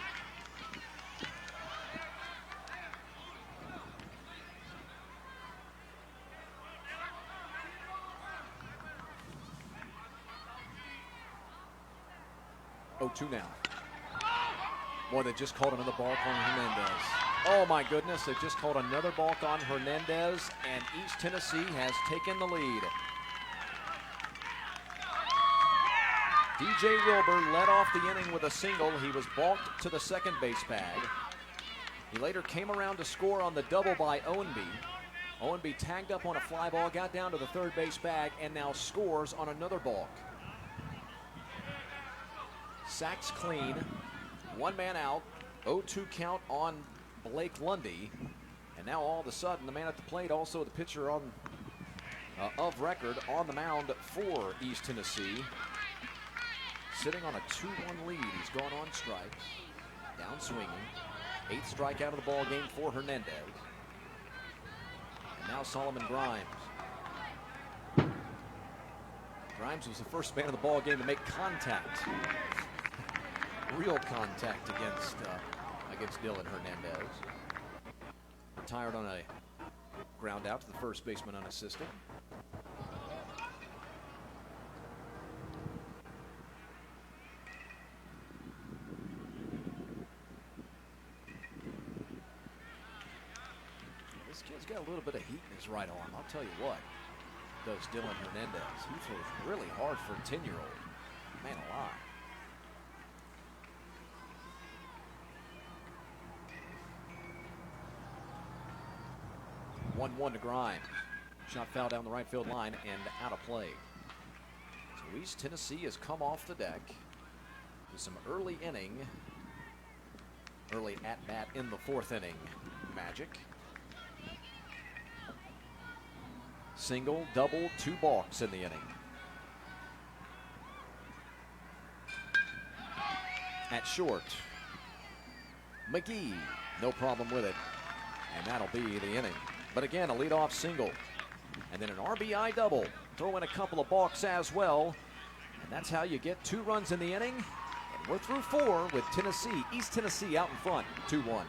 Oh, 2 now. Boy, they just called another balk on Hernandez. Oh my goodness, they just called another balk on Hernandez, and East Tennessee has taken the lead. DJ Wilbur led off the inning with a single. He was balked to the second base bag. He later came around to score on the double by Owenby. Owenby tagged up on a fly ball, got down to the third base bag, and now scores on another balk. Sacks clean, 1 man out, 0-2 count on Blake Lundy. And now all of a sudden, the man at the plate, also the pitcher on of record on the mound for East Tennessee. Sitting on a 2-1 lead. He's gone on strikes, down swinging. 8th strikeout of the ball game for Hernandez. And now Solomon Grimes. Grimes was the first man of the ball game to make contact. Real contact against Dylan Hernandez. Retired on a ground out to the first baseman unassisted. This kid's got a little bit of heat in his right arm. I'll tell you what, does Dylan Hernandez. He throws really hard for a 10-year-old. Man alive. 1-1 to Grimes. Shot foul down the right field line and out of play. So East Tennessee has come off the deck with some early at-bat in the 4th inning magic. Single, double, 2 balks in the inning. At short, McGee, no problem with it, and that'll be the inning. But again, a leadoff single, and then an RBI double. Throw in a couple of balks as well, and that's how you get 2 runs in the inning. And we're through 4 with East Tennessee out in front, 2-1.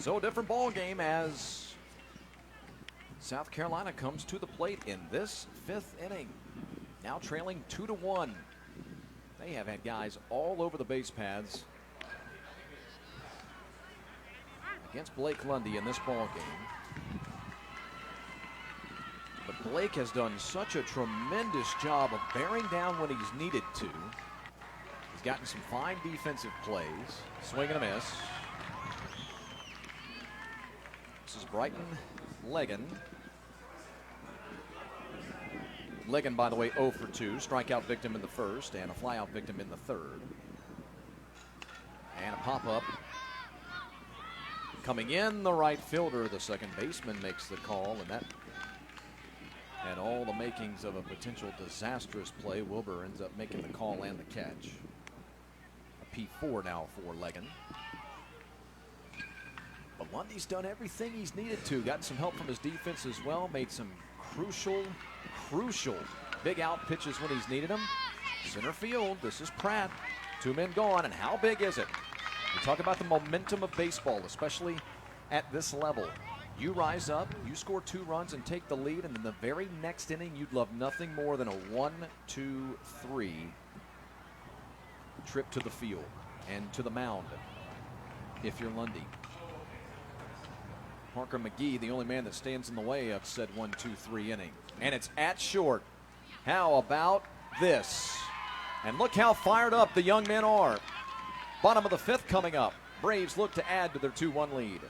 So a different ball game as South Carolina comes to the plate in this 5th inning. Now trailing 2-1. They have had guys all over the base paths against Blake Lundy in this ball game. But Blake has done such a tremendous job of bearing down when he's needed to. He's gotten some fine defensive plays. Swing and a miss. This is Brighton Legan. Legan, by the way, 0 for 2. Strikeout victim in the first and a flyout victim in the third. And a pop-up. Coming in, the right fielder, the second baseman makes the call, and that had all the makings of a potential disastrous play. Wilbur ends up making the call and the catch. A P4 now for Legan. But Lundy's done everything he's needed to. Gotten some help from his defense as well. Made some crucial big out pitches when he's needed them. Center field, this is Pratt. 2 men gone, and how big is it? We talk about the momentum of baseball, especially at this level. You rise up, you score 2 runs and take the lead, and in the very next inning, you'd love nothing more than a 1-2-3 trip to the field and to the mound if you're Lundy. Parker McGee, the only man that stands in the way of said 1-2-3 inning. And it's at short. How about this? And look how fired up the young men are. Bottom of the 5th coming up. Braves look to add to their 2-1 lead.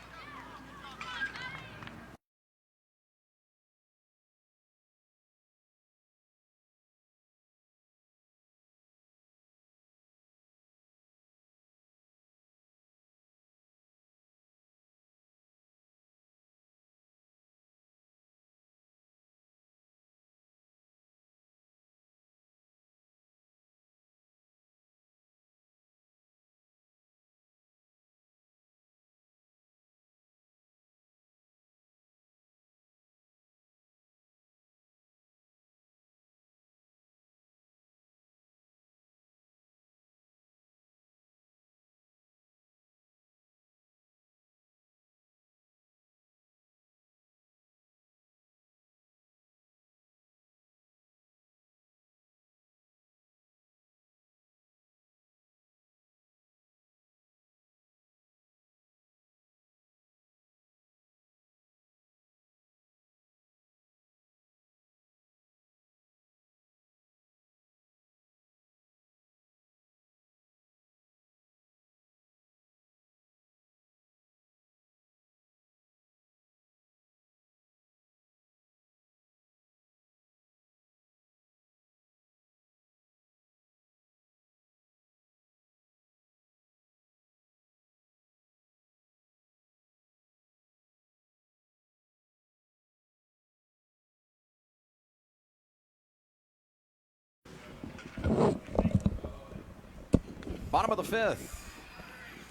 Bottom of the 5th.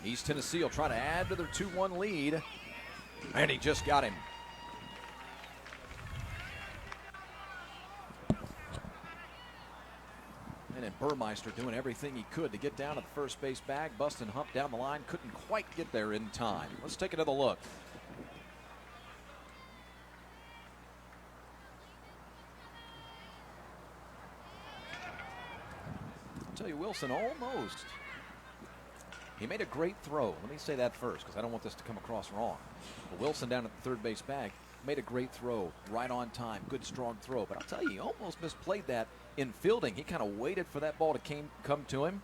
East Tennessee will try to add to their 2-1 lead. And he just got him. And then Burmeister doing everything he could to get down to the first base bag. Busting hump down the line. Couldn't quite get there in time. Let's take another look. I'll tell you, Wilson almost. He made a great throw. Let me say that first because I don't want this to come across wrong. But Wilson down at the third base bag made a great throw, right on time, good strong throw. But I'll tell you, he almost misplayed that in fielding. He kind of waited for that ball to come to him,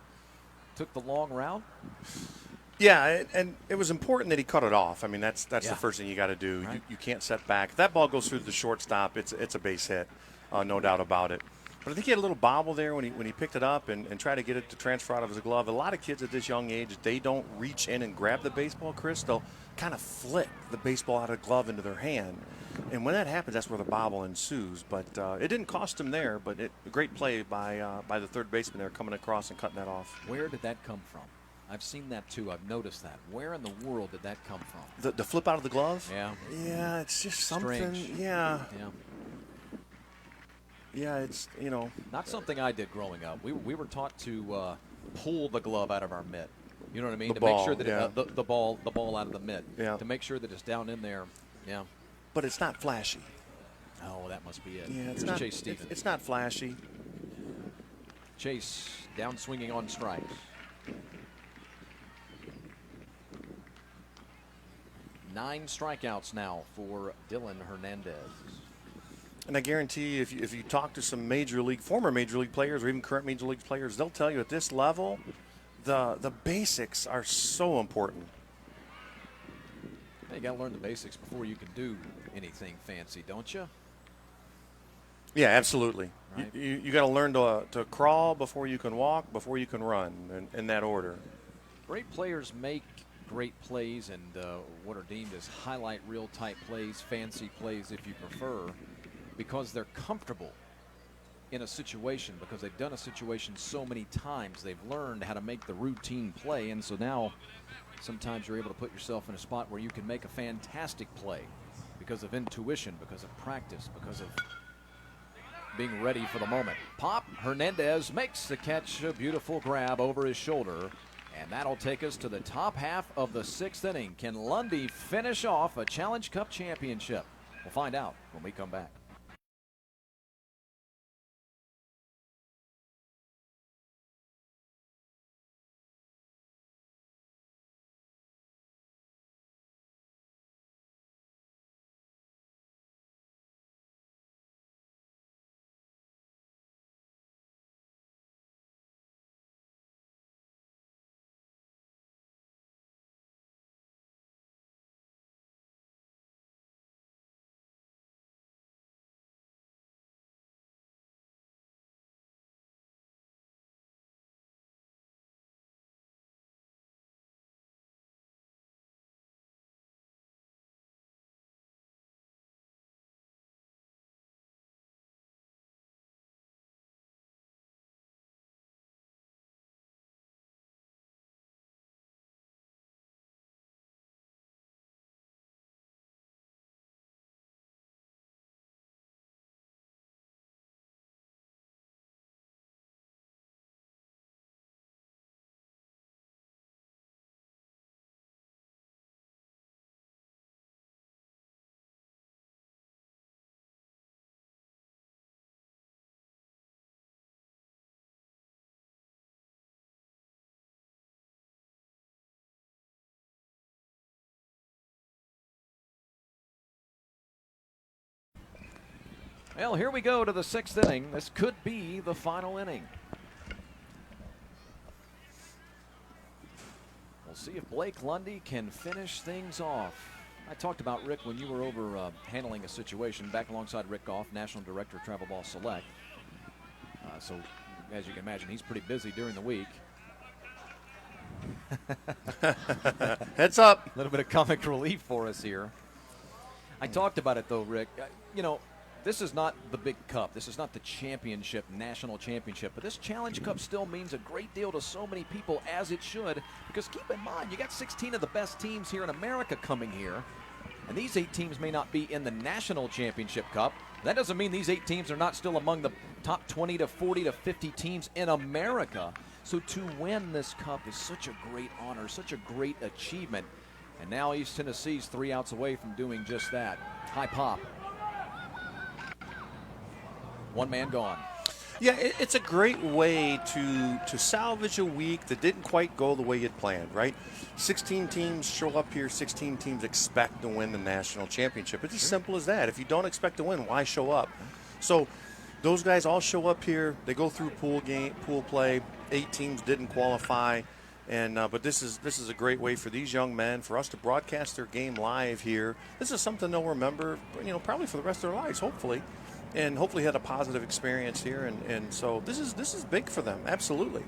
took the long route. Yeah, and it was important that he cut it off. I mean, that's Yeah. the first thing you got to do. Right. You can't set back. If that ball goes through the shortstop, it's a base hit, no doubt about it. But I think he had a little bobble there when he picked it up and tried to get it to transfer out of his glove. A lot of kids at this young age, they don't reach in and grab the baseball, Chris. They'll kind of flick the baseball out of the glove into their hand. And when that happens, that's where the bobble ensues. But it didn't cost him there, but a great play by the third baseman there coming across and cutting that off. Where did that come from? I've seen that too. I've noticed that. Where in the world did that come from? The flip out of the glove? Yeah. Yeah, it's just something. Strange. Yeah. Yeah. Yeah, it's, Not something I did growing up. We were taught to pull the glove out of our mitt. You know what I mean? The to make ball, sure that yeah. the ball out of the mitt. Yeah. To make sure that it's down in there. Yeah. But it's not flashy. Oh, that must be it. Yeah, it's Here's not. Chase Stevens. It's not flashy. Chase down swinging on strikes. 9 strikeouts now for Dylan Hernandez. And I guarantee you, if you talk to some former major league players, or even current major league players, they'll tell you at this level, the basics are so important. You got to learn the basics before you can do anything fancy, don't you? Yeah, absolutely. Right. You got to learn to crawl before you can walk, before you can run, in that order. Great players make great plays and what are deemed as highlight reel type plays, fancy plays if you prefer, because they're comfortable in a situation, because they've done a situation so many times. They've learned how to make the routine play, and so now sometimes you're able to put yourself in a spot where you can make a fantastic play because of intuition, because of practice, because of being ready for the moment. Pop, Hernandez makes the catch, a beautiful grab over his shoulder, and that'll take us to the top half of the 6th inning. Can Lundy finish off a Challenge Cup championship? We'll find out when we come back. Well, here we go to the 6th inning. This could be the final inning. We'll see if Blake Lundy can finish things off. I talked about Rick when you were over handling a situation back alongside Rick Goff, National Director of TravelBall Select. So, as you can imagine, he's pretty busy during the week. Heads up. A little bit of comic relief for us here. I talked about it, though, Rick. You know, this is not the big cup. This is not the championship, national championship. But this Challenge Cup still means a great deal to so many people, as it should. Because keep in mind, you got 16 of the best teams here in America coming here. And these 8 teams may not be in the national championship cup. That doesn't mean these 8 teams are not still among the top 20 to 40 to 50 teams in America. So to win this cup is such a great honor, such a great achievement. And now East Tennessee's 3 outs away from doing just that. High pop. 1 man gone. Yeah, it's a great way to salvage a week that didn't quite go the way you'd planned, right? 16 teams show up here. 16 teams expect to win the national championship. It's as simple as that. If you don't expect to win, why show up? So those guys all show up here. They go through pool play. 8 teams didn't qualify. And but this is a great way for these young men, for us to broadcast their game live here. This is something they'll remember, probably for the rest of their lives, hopefully. And hopefully had a positive experience here, and so this is big for them, absolutely.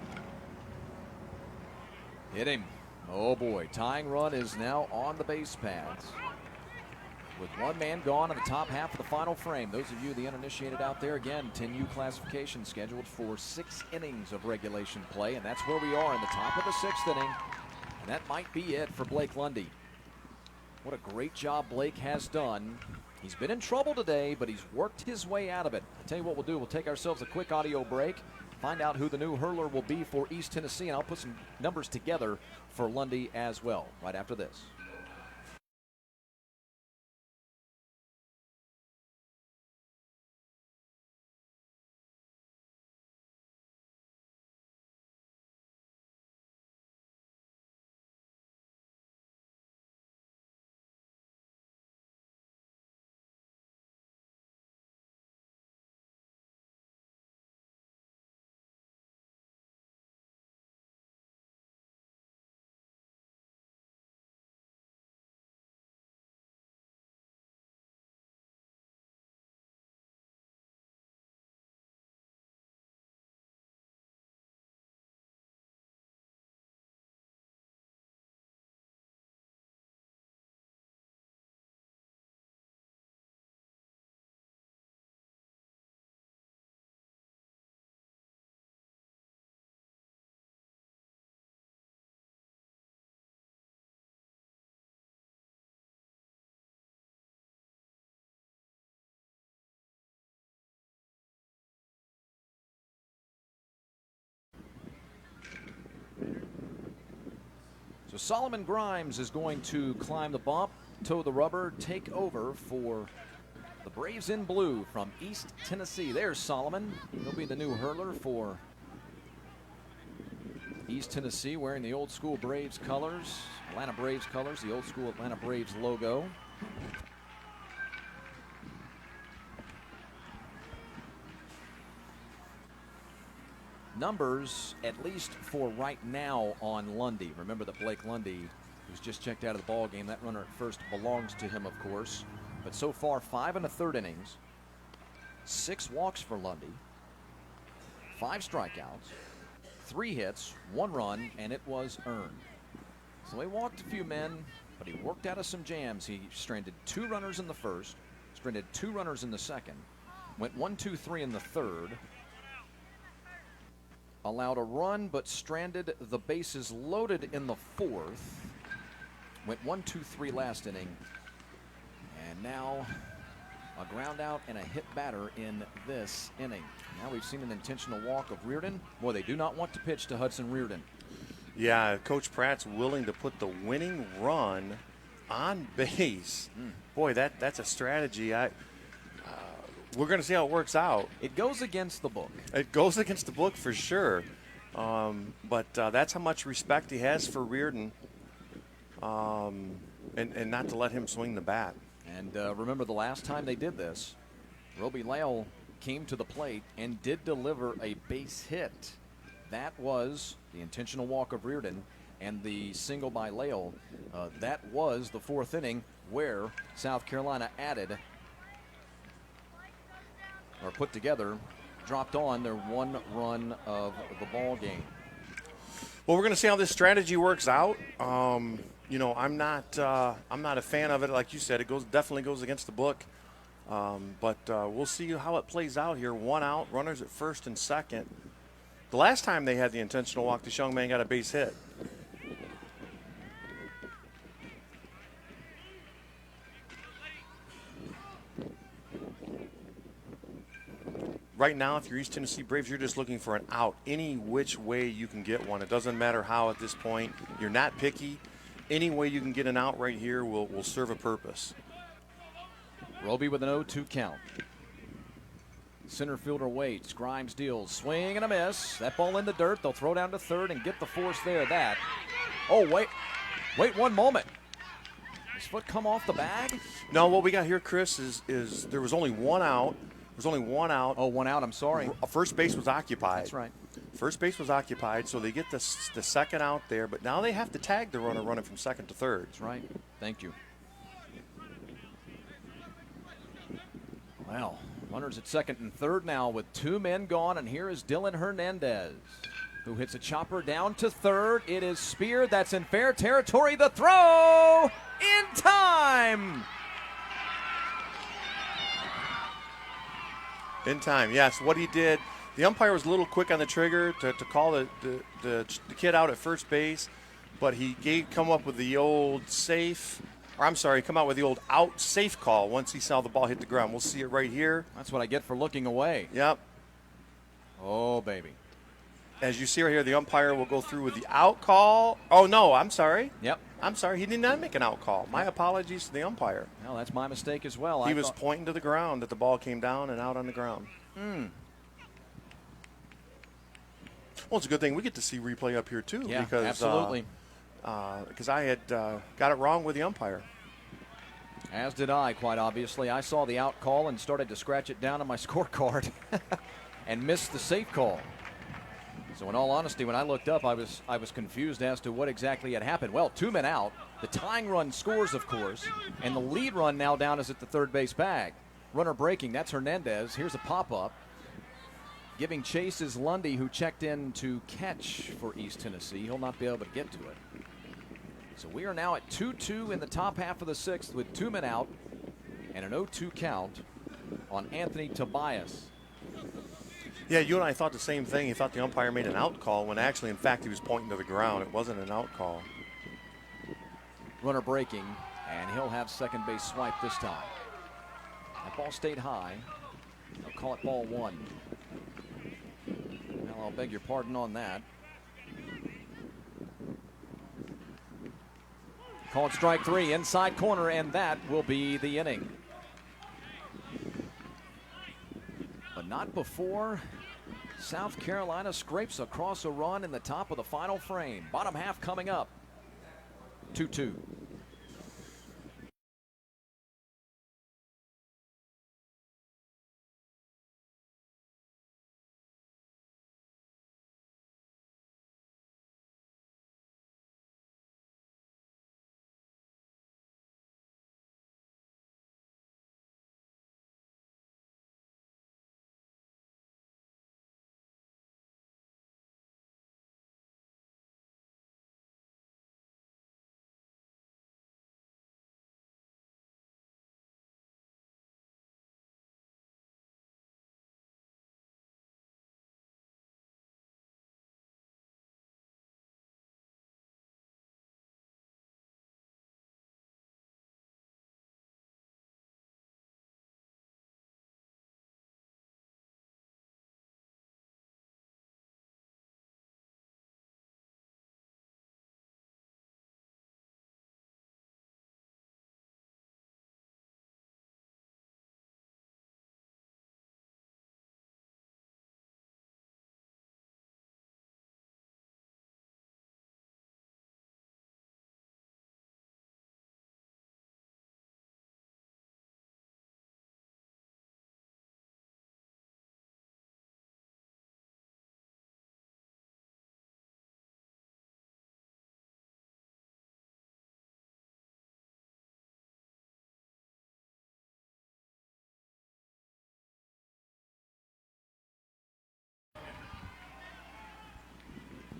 Hit him. Oh boy, tying run is now on the base paths. With 1 man gone in the top half of the final frame. Those of you, the uninitiated out there, again, 10U classification scheduled for 6 innings of regulation play, and that's where we are in the top of the 6th inning. And that might be it for Blake Lundy. What a great job Blake has done. He's been in trouble today, but he's worked his way out of it. I'll tell you what we'll do. We'll take ourselves a quick audio break. find out who the new hurler will be for East Tennessee, and I'll put some numbers together for Lundy as well right after this. So Solomon Grimes is going to climb the bump, toe the rubber, take over for the Braves in blue from East Tennessee. There's Solomon. He'll be the new hurler for East Tennessee, wearing the old school Braves colors, Atlanta Braves colors, the old school Atlanta Braves logo. Numbers, at least for right now, on Lundy. Remember that Blake Lundy, who's just checked out of the ball game, that runner at first belongs to him, of course. But so far, 5 1/3 innings, 6 walks for Lundy, 5 strikeouts, 3 hits, 1 run, and it was earned. So he walked a few men, but he worked out of some jams. He stranded 2 runners in the first, stranded 2 runners in the second, went 1, 2, 3 in the third, allowed a run but stranded the bases loaded in the fourth, went 1, 2, 3 last inning, and now a ground out and a hit batter in this inning. Now we've seen an intentional walk of Reardon. Boy, they do not want to pitch to Hudson Reardon. Yeah, Coach Pratt's willing to put the winning run on base. Boy, that's a strategy. We're going to see how it works out. It goes against the book. It goes against the book for sure. But that's how much respect he has for Reardon, and not to let him swing the bat. And remember the last time they did this, Roby Lale came to the plate and did deliver a base hit. That was the intentional walk of Reardon and the single by Lale. That was the 4th inning where South Carolina added, or put together, dropped on their 1 run of the ball game. Well, we're going to see how this strategy works out. You know, I'm not a fan of it. Like you said, it definitely goes against the book. But we'll see how it plays out here. 1 out, runners at first and second. The last time they had the intentional walk, this young man got a base hit. Right now, if you're East Tennessee Braves, you're just looking for an out. Any which way you can get one. It doesn't matter how at this point. You're not picky. Any way you can get an out right here will serve a purpose. Roby with an 0-2 count. Center fielder waits. Grimes deals. Swing and a miss. That ball in the dirt. They'll throw down to third and get the force there. That. Oh, wait 1 moment. His foot come off the bag? No, what we got here, Chris, is there was only 1 out. There's only 1 out. Oh, 1 out. I'm sorry. First base was occupied. That's right. First base was occupied, so they get the second out there. But now they have to tag the runner running from second to third. That's right. Thank you. Well, runners at second and third now with 2 men gone, and here is Dylan Hernandez, who hits a chopper down to third. It is speared. That's in fair territory. The throw in time. In time, yes. What he did, the umpire was a little quick on the trigger to call the kid out at first base, but he come up with the old come out with the old out safe call once he saw the ball hit the ground. We'll see it right here. That's what I get for looking away. Yep. Oh, baby. as you see right here, the umpire will go through with the out call. Oh, no, I'm sorry. Yep. I'm sorry. He did not make an out call. My apologies to the umpire. Well, that's my mistake as well. He was pointing to the ground that the ball came down and out on the ground. Well, it's a good thing we get to see replay up here, too. Yeah, because, absolutely. Because I had got it wrong with the umpire. As did I, quite obviously. I saw the out call and started to scratch it down on my scorecard and missed the safe call. So in all honesty, when I looked up, I was confused as to what exactly had happened. Well, 2 men out. The tying run scores, of course, and the lead run now down is at the third base bag. Runner breaking, that's Hernandez. Here's a pop-up. Giving chase is Lundy, who checked in to catch for East Tennessee. He'll not be able to get to it. So we are now at 2-2 in the top half of the sixth with 2 men out and an 0-2 count on Anthony Tobias. Yeah, you and I thought the same thing. He thought the umpire made an out call when actually, in fact, he was pointing to the ground. It wasn't an out call. Runner breaking, and he'll have second base swipe this time. That ball stayed high. They'll call it ball 1. Well, I'll beg your pardon on that. Call it strike 3, inside corner, and that will be the inning. But not before South Carolina scrapes across a run in the top of the final frame. Bottom half coming up. 2-2.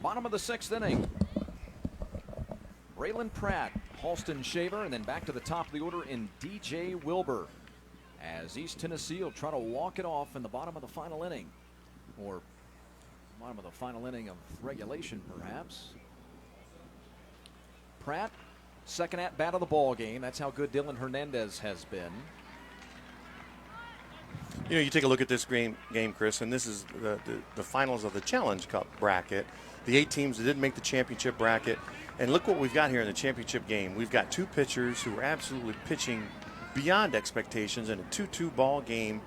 Bottom of the sixth inning. Braylon Pratt, Halston Shaver, and then back to the top of the order in DJ Wilbur. As East Tennessee will try to walk it off in the bottom of the final inning. Or bottom of the final inning of regulation, perhaps. Pratt, second at bat of the ball game. That's how good Dylan Hernandez has been. You know, you take a look at this game, Chris, and this is the finals of the Challenge Cup bracket. The 8 teams that didn't make the championship bracket. And look what we've got here in the championship game. We've got 2 pitchers who are absolutely pitching beyond expectations in a 2-2 ball game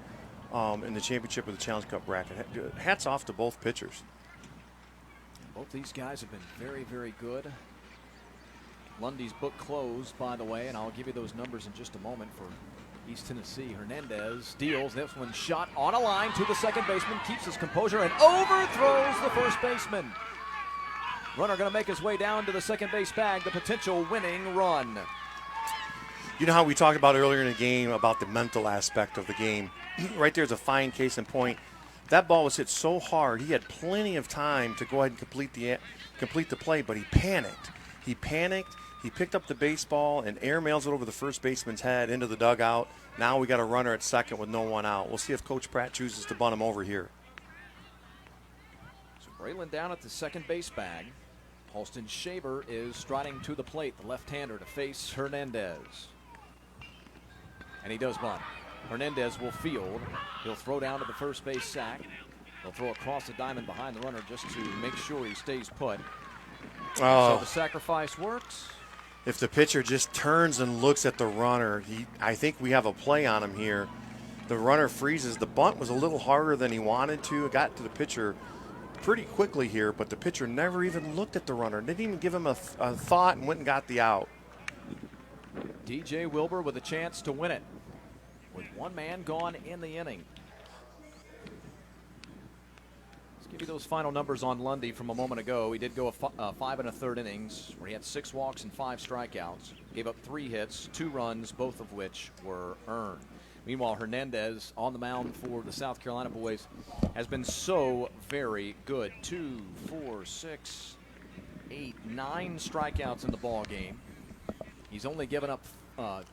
in the championship of the Challenge Cup bracket. Hats off to both pitchers. Both these guys have been very, very good. Lundy's book closed, by the way, and I'll give you those numbers in just a moment for East Tennessee. Hernandez steals this one, shot on a line to the second baseman, keeps his composure and overthrows the first baseman. Runner going to make his way down to the second base bag, the potential winning run. You know how we talked about earlier in the game about the mental aspect of the game. Right there's a fine case in point. That ball was hit so hard, he had plenty of time to go ahead and complete the play, but he panicked. He picked up the baseball and airmails it over the first baseman's head into the dugout. Now we got a runner at second with no one out. We'll see if Coach Pratt chooses to bunt him over here. So Braylon down at the second base bag. Halston Shaver is striding to the plate, the left-hander, to face Hernandez. And he does bunt. Hernandez will field. He'll throw down to the first base sack. They'll throw across the diamond behind the runner just to make sure he stays put. Oh. So the sacrifice works. If the pitcher just turns and looks at the runner, I think we have a play on him here. The runner freezes. The bunt was a little harder than he wanted to. It got to the pitcher pretty quickly here, but the pitcher never even looked at the runner. Didn't even give him a thought and went and got the out. DJ Wilbur with a chance to win it with one man gone in the inning. Let's give you those final numbers on Lundy from a moment ago. He did go 5 1/3 innings where he had 6 walks and 5 strikeouts. Gave up 3 hits, 2 runs, both of which were earned. Meanwhile, Hernandez on the mound for the South Carolina boys has been so very good. 2, 4, 6, 8, 9 strikeouts in the ball game. He's only given up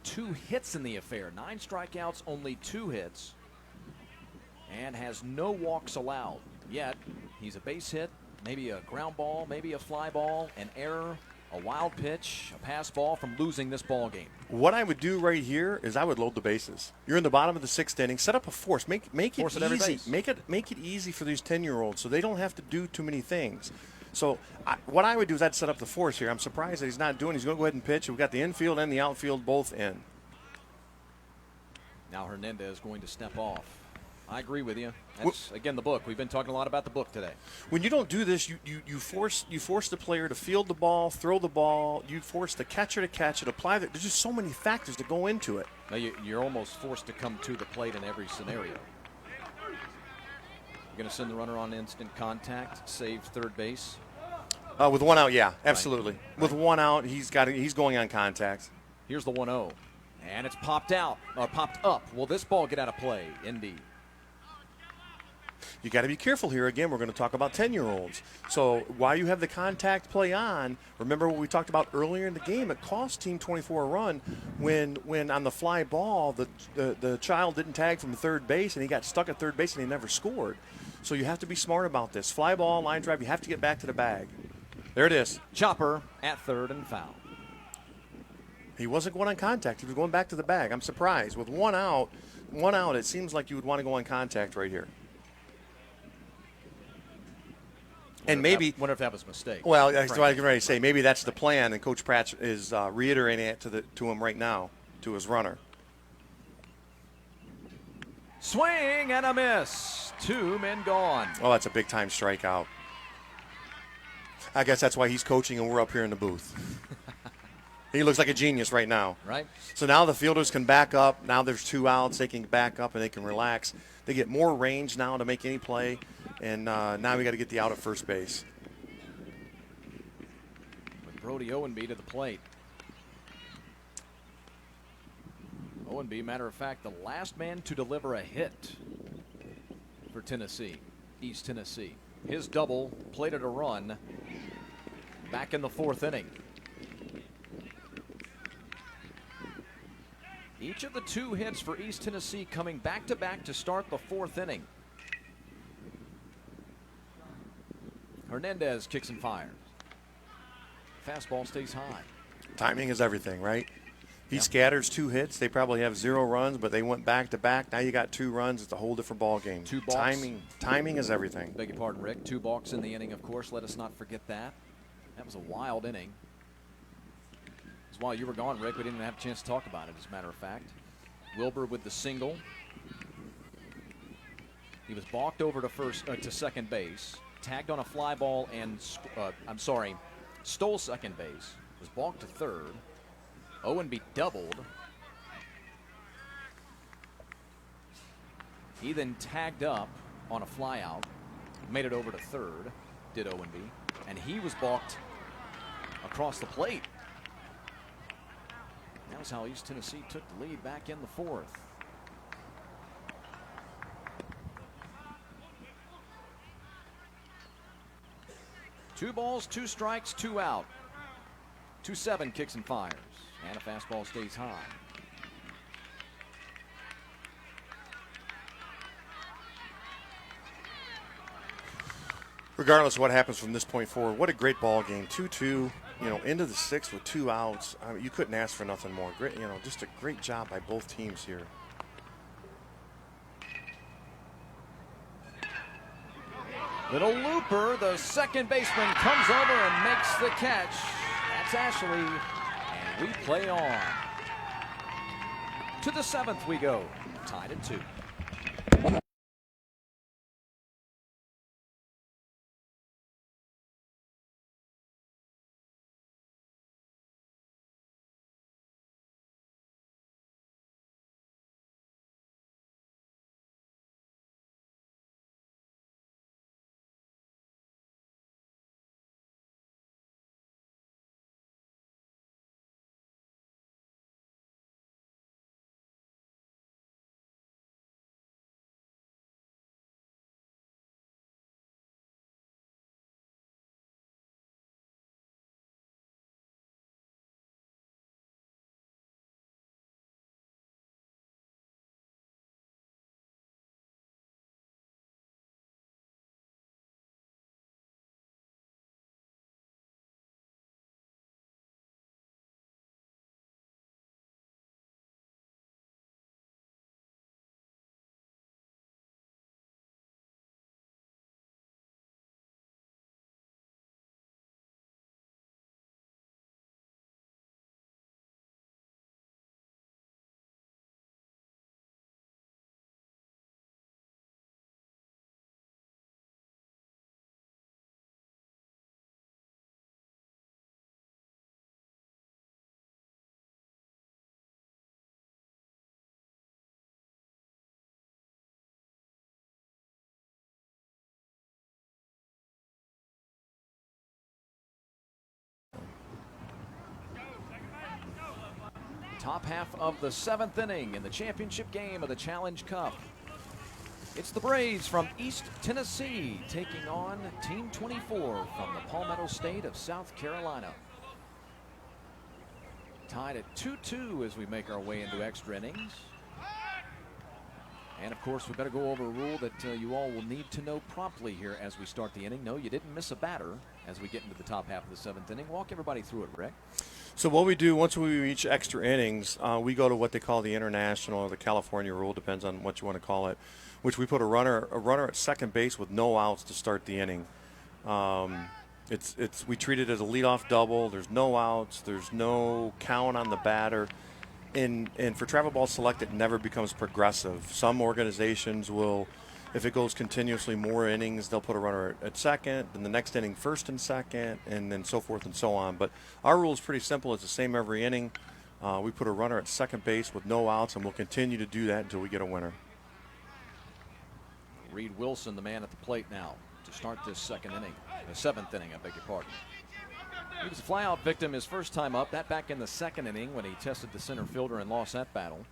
2 hits in the affair. 9 strikeouts, only 2 hits, and has no walks allowed. Yet he's a base hit, maybe a ground ball, maybe a fly ball, an error, a wild pitch, a pass ball from losing this ball game. What I would do right here is I would load the bases. You're in the bottom of the 6th inning. Set up a force. Make it Force at every easy. base. Make it easy for these 10-year-olds so they don't have to do too many things. So what I would do is I'd set up the force here. I'm surprised that he's not doing. He's going to go ahead and pitch. We've got the infield and the outfield both in. Now Hernandez going to step off. I agree with you. That's, again, the book. We've been talking a lot about the book today. When you don't do this, you force the player to field the ball, throw the ball. You force the catcher to catch it, apply that. There's just so many factors that go into it. Now you're almost forced to come to the plate in every scenario. You're going to send the runner on instant contact, save third base. With 1 out, yeah, absolutely. Right. With 1 out, he's going on contact. Here's the 1-0, and it's popped up. Will this ball get out of play? Indeed. You got to be careful here. Again, we're going to talk about 10-year-olds. So while you have the contact play on, remember what we talked about earlier in the game. It cost Team 24 a run when on the fly ball the child didn't tag from the third base and he got stuck at third base and he never scored. So you have to be smart about this. Fly ball, line drive, you have to get back to the bag. There it is. Chopper at third and foul. He wasn't going on contact. He was going back to the bag. I'm surprised. With 1 out, it seems like you would want to go on contact right here. And maybe wonder if that was a mistake. Well, that's what I was ready to say. Maybe that's the plan, and Coach Pratt is reiterating it to him right now, to his runner. Swing and a miss. 2 men gone. Oh, that's a big-time strikeout. I guess that's why he's coaching and we're up here in the booth. He looks like a genius right now. Right. So now the fielders can back up. Now there's 2 outs. They can back up and they can relax. They get more range now to make any play. And now we got to get the out at first base. With Brody Owenby to the plate. Owenby, matter of fact, the last man to deliver a hit for Tennessee, East Tennessee. His double plated a run back in the 4th inning. Each of the 2 hits for East Tennessee coming back-to-back to start the 4th inning. Hernandez kicks and fires. Fastball stays high. Timing is everything, right? He scatters 2 hits. They probably have 0 runs, but they went back-to-back. Now you got 2 runs. It's a whole different ball game. 2 balks. Timing is everything. Beg your pardon, Rick. 2 balks in the inning, of course. Let us not forget that. That was a wild inning. Because while you were gone, Rick, we didn't even have a chance to talk about it, as a matter of fact. Wilbur with the single. He was balked over to second base. Tagged on a fly ball and, stole second base. Was balked to third. Owenby doubled. He then tagged up on a fly out. Made it over to third, did Owenby. And he was balked across the plate. That was how East Tennessee took the lead back in the 4th. Two balls, 2 strikes, 2 out. 2-7 kicks and fires. And a fastball stays high. Regardless of what happens from this point forward, what a great ball game. 2-2, into the 6th with 2 outs. I mean, you couldn't ask for nothing more. Great, just a great job by both teams here. Little looper. The second baseman comes over and makes the catch. That's Ashley. And we play on. To the 7th we go. Tied at 2. Top half of the 7th inning in the championship game of the Challenge Cup. It's the Braves from East Tennessee taking on Team 24 from the Palmetto State of South Carolina. Tied at 2-2 as we make our way into extra innings. And of course, we better go over a rule that you all will need to know promptly here as we start the inning. No, you didn't miss a batter as we get into the top half of the 7th inning. Walk everybody through it, Rick. So what we do once we reach extra innings, we go to what they call the international or the California rule, depends on what you want to call it, which we put a runner at second base with no outs to start the inning. We treat it as a leadoff double. There's no outs. There's no count on the batter. And for TravelBall Select, it never becomes progressive. Some organizations will, if it goes continuously more innings, they'll put a runner at second, then the next inning first and second, and then so forth and so on. But our rule is pretty simple. It's the same every inning. We put a runner at second base with no outs, and we'll continue to do that until we get a winner. Reed Wilson, the man at the plate now to start this 7th inning, I beg your pardon. He was a flyout victim his first time up, that back in the 2nd inning when he tested the center fielder and lost that battle.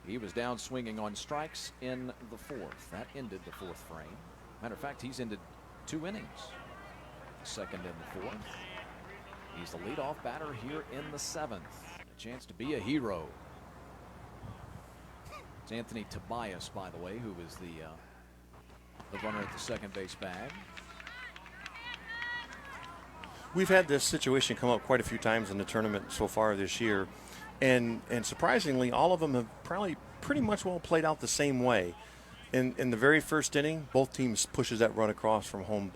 He was down swinging on strikes in the 4th. That ended the 4th frame. Matter of fact, he's ended 2 innings. The 2nd and the 4th. He's the leadoff batter here in the 7th. A chance to be a hero. It's Anthony Tobias, by the way, who is the runner at the second base bag. We've had this situation come up quite a few times in the tournament so far this year, and surprisingly, all of them have probably pretty much well played out the same way. In the very first inning, both teams pushes that run across from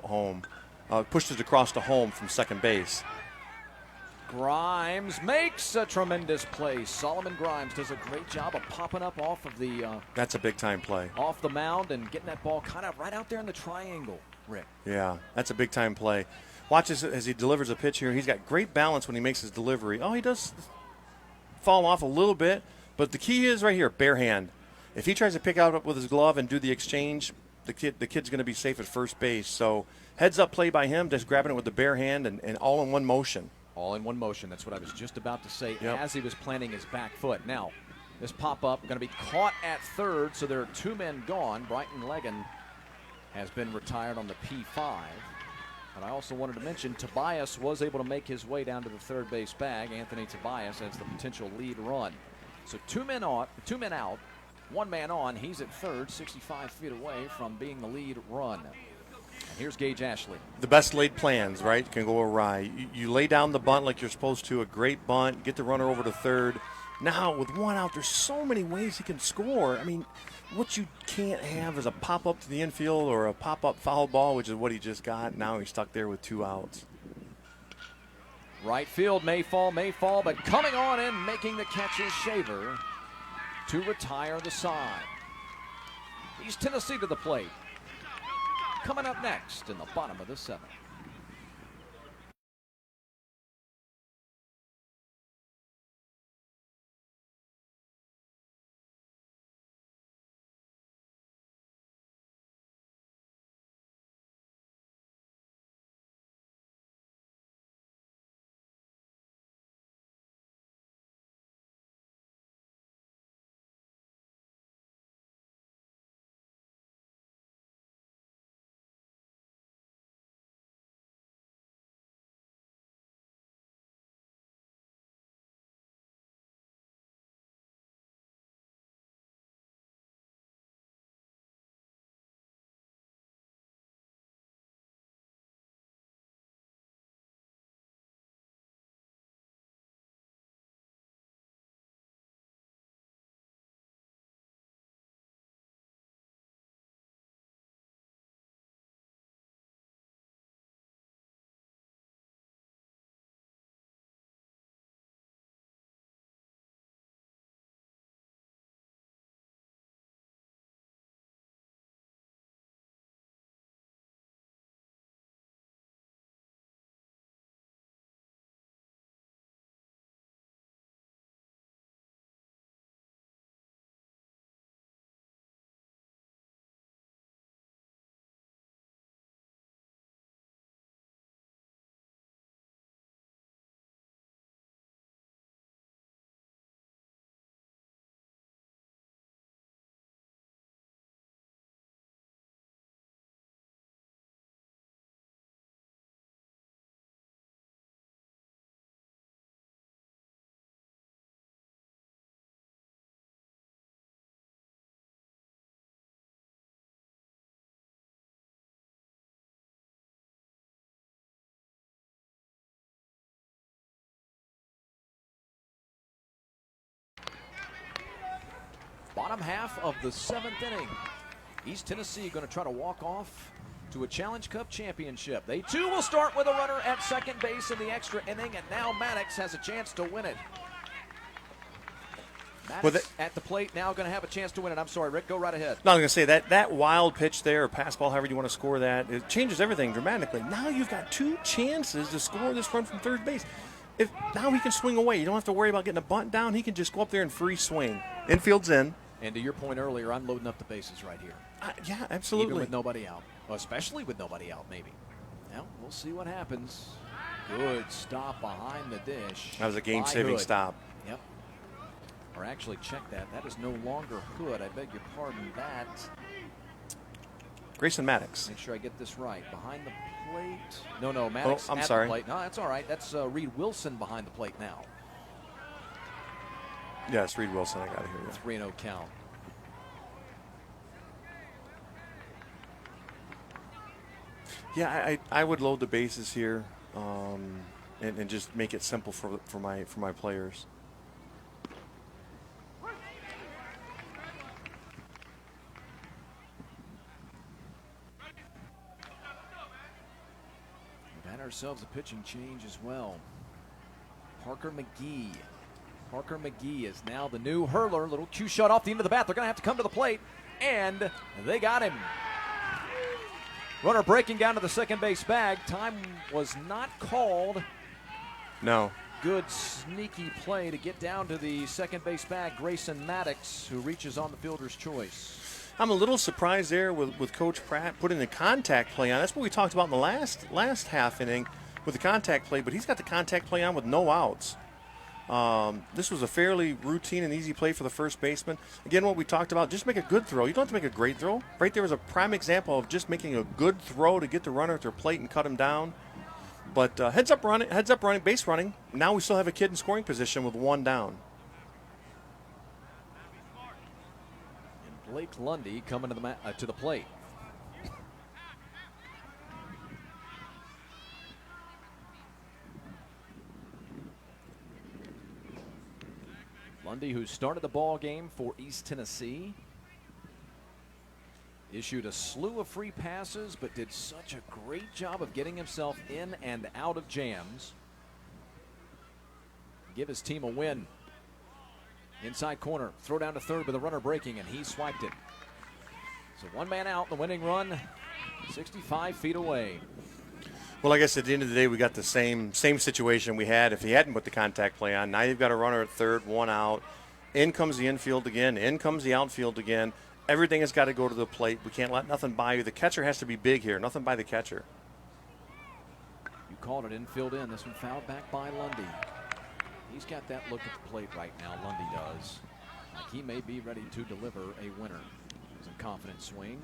pushed it across to home from second base. Grimes makes a tremendous play. Solomon Grimes does a great job of popping up off of the that's a big time play. Off the mound and getting that ball kind of right out there in the triangle, Rick. Yeah, that's a big time play. Watch as he delivers a pitch here. He's got great balance when he makes his delivery. Oh, he does fall off a little bit, but the key is right here, bare hand. If he tries to pick out with his glove and do the exchange, the kid's going to be safe at first base. So heads up play by him, just grabbing it with the bare hand and all in one motion. All in one motion. That's what I was just about to say as he was planting his back foot. Now, this pop-up going to be caught at third, so there are 2 men gone. Brighton Legan has been retired on the P5. But I also wanted to mention Tobias was able to make his way down to the third base bag. Anthony Tobias as the potential lead run. So 2 men out, 1 man on. He's at third, 65 feet away from being the lead run. And here's Gage Ashley. The best laid plans, right, can go awry. You lay down the bunt like you're supposed to, a great bunt, get the runner over to third, Now, with one out, there's so many ways he can score. I mean, what you can't have is a pop-up to the infield or a pop-up foul ball, which is what he just got. Now he's stuck there with 2 outs. Right field may fall, but coming on and making the catch is Shaver to retire the side. East Tennessee to the plate. Coming up next in the bottom of the 7th. Bottom half of the 7th inning. East Tennessee going to try to walk off to a Challenge Cup championship. They too will start with a runner at second base in the extra inning, and now Maddox has a chance to win it. Maddox at the plate now going to have a chance to win it. I'm sorry, Rick, go right ahead. No, I was going to say that wild pitch there, or pass ball, however you want to score that, it changes everything dramatically. Now you've got 2 chances to score this run from third base. If now he can swing away. You don't have to worry about getting a bunt down. He can just go up there and free swing. Infield's in. And to your point earlier, I'm loading up the bases right here. Yeah, absolutely. Even with nobody out. Well, especially with nobody out, maybe. Well, we'll see what happens. Good stop behind the dish. That was a game-saving stop. Yep. Or actually, check that. That is no longer Hood. I beg your pardon. That. Grayson Maddox. Make sure I get this right. Behind the plate. No, Maddox I'm at sorry. the plate. No, that's all right. That's Reed Wilson behind the plate now. Yes, Reed Wilson. I got to hear that. 3-0 count. Yeah, I would load the bases here, and just make it simple for my players. We've had ourselves a pitching change as well. Parker McGee. Parker McGee is now the new hurler. Little cue shot off the end of the bat. They're going to have to come to the plate, and they got him. Runner breaking down to the second base bag. Time was not called. No. Good sneaky play to get down to the second base bag. Grayson Maddox, who reaches on the fielder's choice. I'm a little surprised there with Coach Pratt putting the contact play on. That's what we talked about in the last half inning with the contact play, but he's got the contact play on with no outs. This was a fairly routine and easy play for the first baseman. Again, what we talked about, just make a good throw. You don't have to make a great throw. Right there was a prime example of just making a good throw to get the runner at their plate and cut him down. But heads up running, base running. Now we still have a kid in scoring position with 1 down. And Blake Lundy coming to the plate. Lundy, who started the ball game for East Tennessee, issued a slew of free passes, but did such a great job of getting himself in and out of jams. Give his team a win. Inside corner, throw down to third with a runner breaking, and he swiped it. So one man out, the winning run, 65 feet away. Well, I guess at the end of the day, we got the same situation we had if he hadn't put the contact play on. Now you've got a runner at third, one out. In comes the infield again. In comes the outfield again. Everything has got to go to the plate. We can't let nothing by you. The catcher has to be big here. Nothing by the catcher. You called it infield in. This one fouled back by Lundy. He's got that look at the plate right now, Lundy does. Like he may be ready to deliver a winner. It's a confident swing.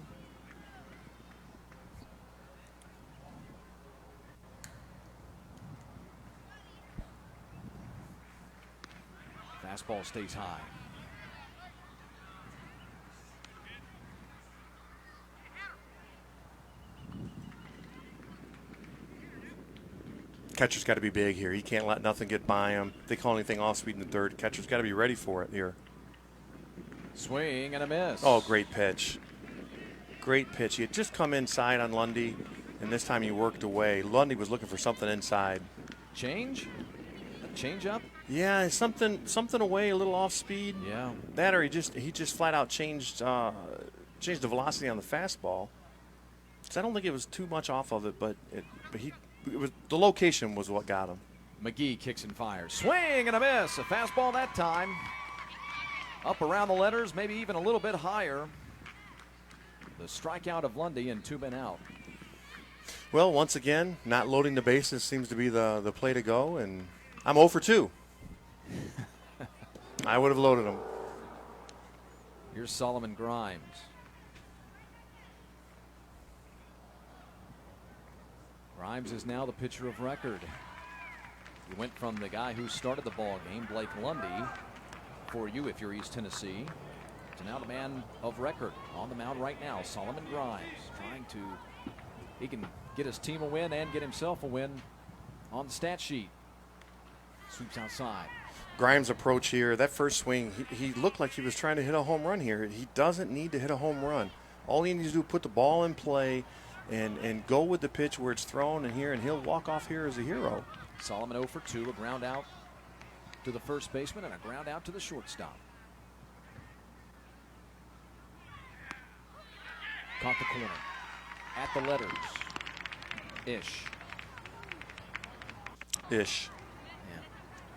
Fastball stays high. Catcher's got to be big here. He can't let nothing get by him. If they call anything off speed in the third, catcher's got to be ready for it here. Swing and a miss. Oh, great pitch. Great pitch. He had just come inside on Lundy, and this time he worked away. Lundy was looking for something inside. Change? A change up? Yeah, something away, a little off speed. Yeah. That, or he just flat out changed the velocity on the fastball. So I don't think it was too much off of it, but the location was what got him. McGee kicks and fires. Swing and a miss. A fastball that time. Up around the letters, maybe even a little bit higher. The strikeout of Lundy and 2 men out. Well, once again, not loading the bases seems to be the play to go, and I'm 0 for 2. I would have loaded him. Here's Solomon Grimes. Grimes is now the pitcher of record. He went from the guy who started the ball game, Blake Lundy, for you if you're East Tennessee, to now the man of record on the mound right now, Solomon Grimes, he can get his team a win and get himself a win on the stat sheet. Sweeps outside. Grimes' approach here, that first swing, he looked like he was trying to hit a home run here. He doesn't need to hit a home run. All he needs to do is put the ball in play and go with the pitch where it's thrown and he'll walk off here as a hero. Solomon 0 for 2, a ground out to the first baseman and a ground out to the shortstop. Caught the corner. At the letters. Ish. Yeah.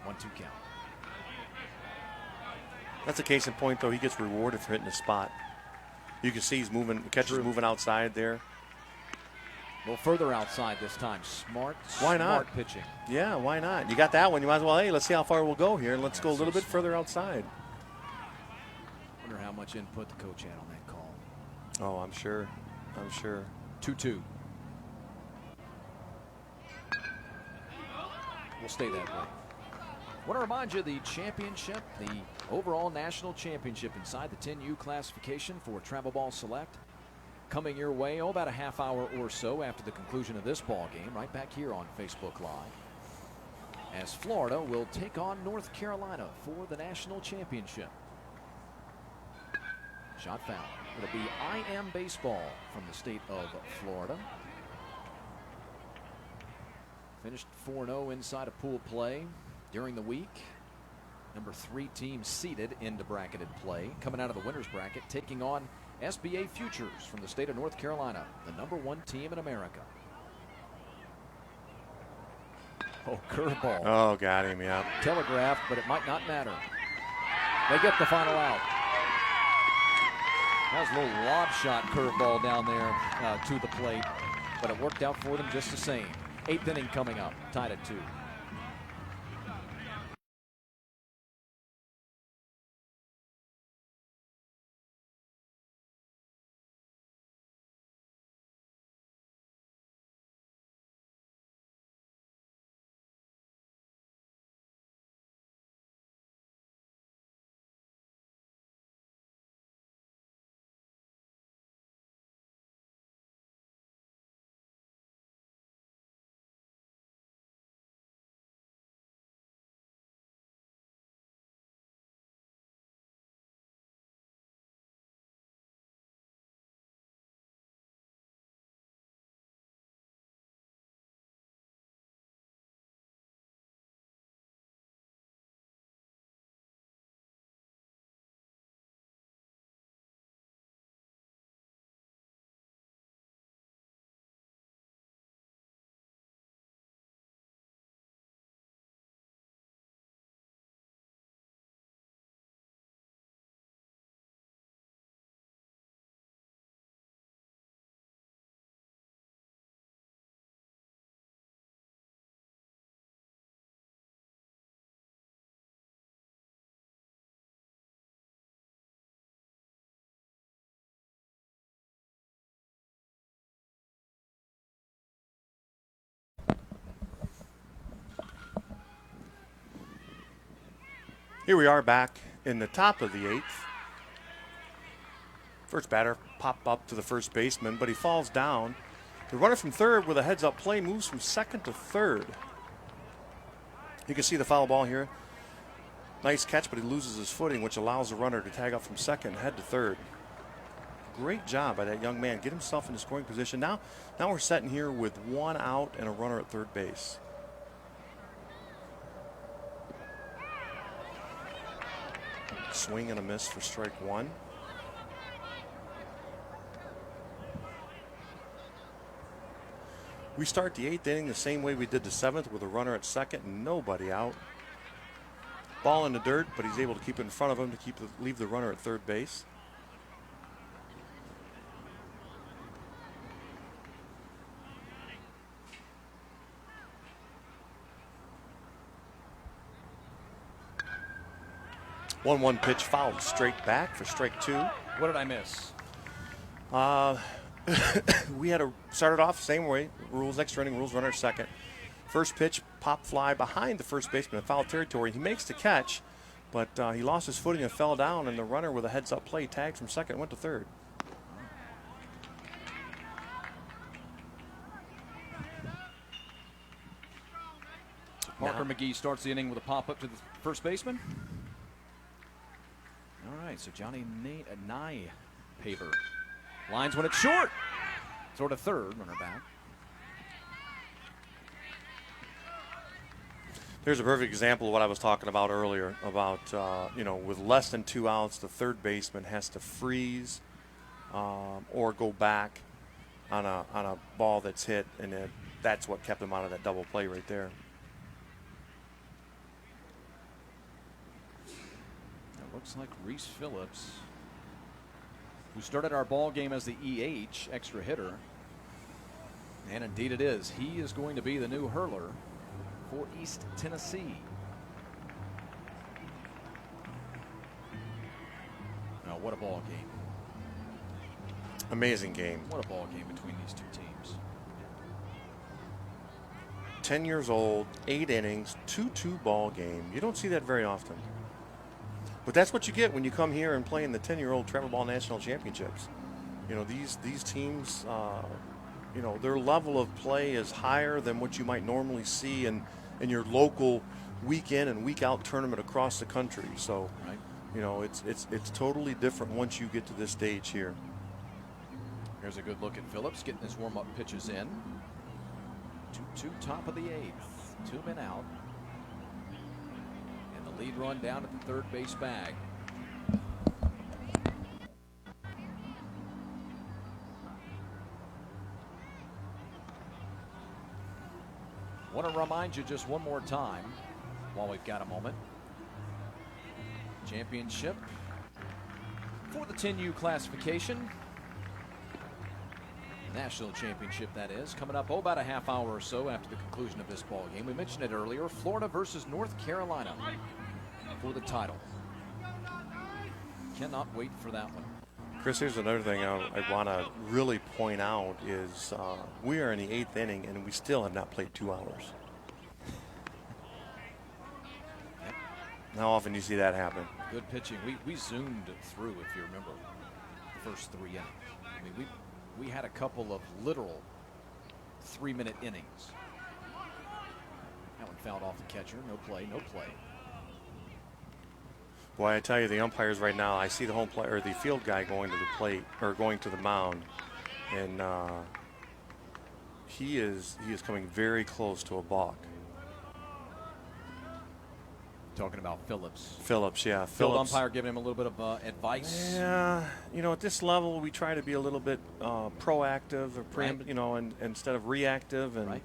1-2 count. That's a case in point, though. He gets rewarded for hitting the spot. You can see he's moving. The catcher's moving outside there. A little further outside this time. Smart pitching. Yeah, why not? You got that one. You might as well, hey, let's see how far we'll go here. Let's go a little bit further outside. Wonder how much input the coach had on that call. Oh, I'm sure. 2-2. We'll stay that way. I want to remind you the championship, the overall national championship inside the 10U classification for TravelBall Select, coming your way about a half hour or so after the conclusion of this ball game, right back here on Facebook Live, as Florida will take on North Carolina for the national championship. Shot foul. It'll be IM baseball from the state of Florida. Finished 4-0 inside of pool play during the week. Number 3 team seeded into bracketed play. Coming out of the winner's bracket, taking on SBA Futures from the state of North Carolina, the number 1 team in America. Oh, curveball. Oh, got him, yeah. Telegraphed, but it might not matter. They get the final out. That was a little lob shot curveball down there to the plate, but it worked out for them just the same. 8th inning coming up, tied at 2. Here we are back in the top of the 8th. First batter pop up to the first baseman, but he falls down. The runner from third with a heads-up play moves from second to third. You can see the foul ball here. Nice catch, but he loses his footing, which allows the runner to tag up from second and head to third. Great job by that young man. Get himself into scoring position. Now we're sitting here with 1 out and a runner at third base. Swing and a miss for strike 1. We start the 8th inning the same way we did the 7th, with a runner at second and nobody out. Ball in the dirt, but he's able to keep it in front of him to leave the runner at third base. One pitch fouled straight back for strike 2. What did I miss? We started off the same way. Rules, extra inning rules, runner at second. First pitch, pop fly behind the first baseman in foul territory. He makes the catch, but he lost his footing and fell down, and the runner with a heads-up play tagged from second and went to third. Parker McGee starts the inning with a pop-up to the first baseman. All right, so Johnny Nye Paver lines when it's short. Sort of third, runner back. There's a perfect example of what I was talking about earlier about, with less than 2 outs, the third baseman has to freeze or go back on a ball that's hit, and that's what kept him out of that double play right there. It looks like Reese Phillips, who started our ball game as the EH, extra hitter, and indeed it is. He is going to be the new hurler for East Tennessee. Now, what a ball game. Amazing game. What a ball game between these two teams. 10 years old, 8 innings, 2-2 ball game. You don't see that very often. But that's what you get when you come here and play in the 10-year-old TravelBall National Championships. These teams, their level of play is higher than what you might normally see in your local week in and week out tournament across the country. So, right. It's totally different once you get to this stage here. Here's a good look at Phillips getting his warm-up pitches in. 2-2 top of the 8th. 2 men out. And the lead run down at the third base bag. Want to remind you just one more time while we've got a moment. Championship for the 10U classification. National championship, that is, coming up about a half hour or so after the conclusion of this ball game. We mentioned it earlier, Florida versus North Carolina for the title. Cannot wait for that one. Chris, here's another thing I want to really point out is we are in the 8th inning and we still have not played 2 hours. Yep. How often do you see that happen? Good pitching. We zoomed through, if you remember, the first 3 innings. I mean, we had a couple of literal 3-minute innings. That one fouled off the catcher. No play, no play. Boy, I tell you, the umpires right now, I see the home player, or the field guy going to the plate, or going to the mound, and he is coming very close to a balk. Talking about Phillips. Phillips, yeah. Field umpire giving him a little bit of advice. Yeah, at this level, we try to be a little bit proactive, or right. And instead of reactive, and right.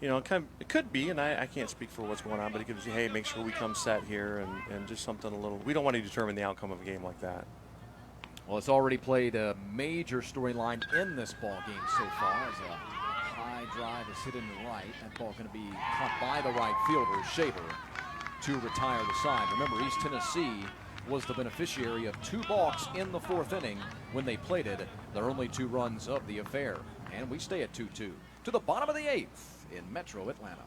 It could be, and I can't speak for what's going on, but it could be, hey, make sure we come set here, and just something a little. We don't want to determine the outcome of a game like that. Well, it's already played a major storyline in this ball game so far. As a high drive is hit in the right, that ball going to be caught by the right fielder, Shaver, to retire the side. Remember, East Tennessee was the beneficiary of 2 balks in the 4th inning when they plated their only 2 runs of the affair. And we stay at 2-2 to the bottom of the 8th in Metro Atlanta.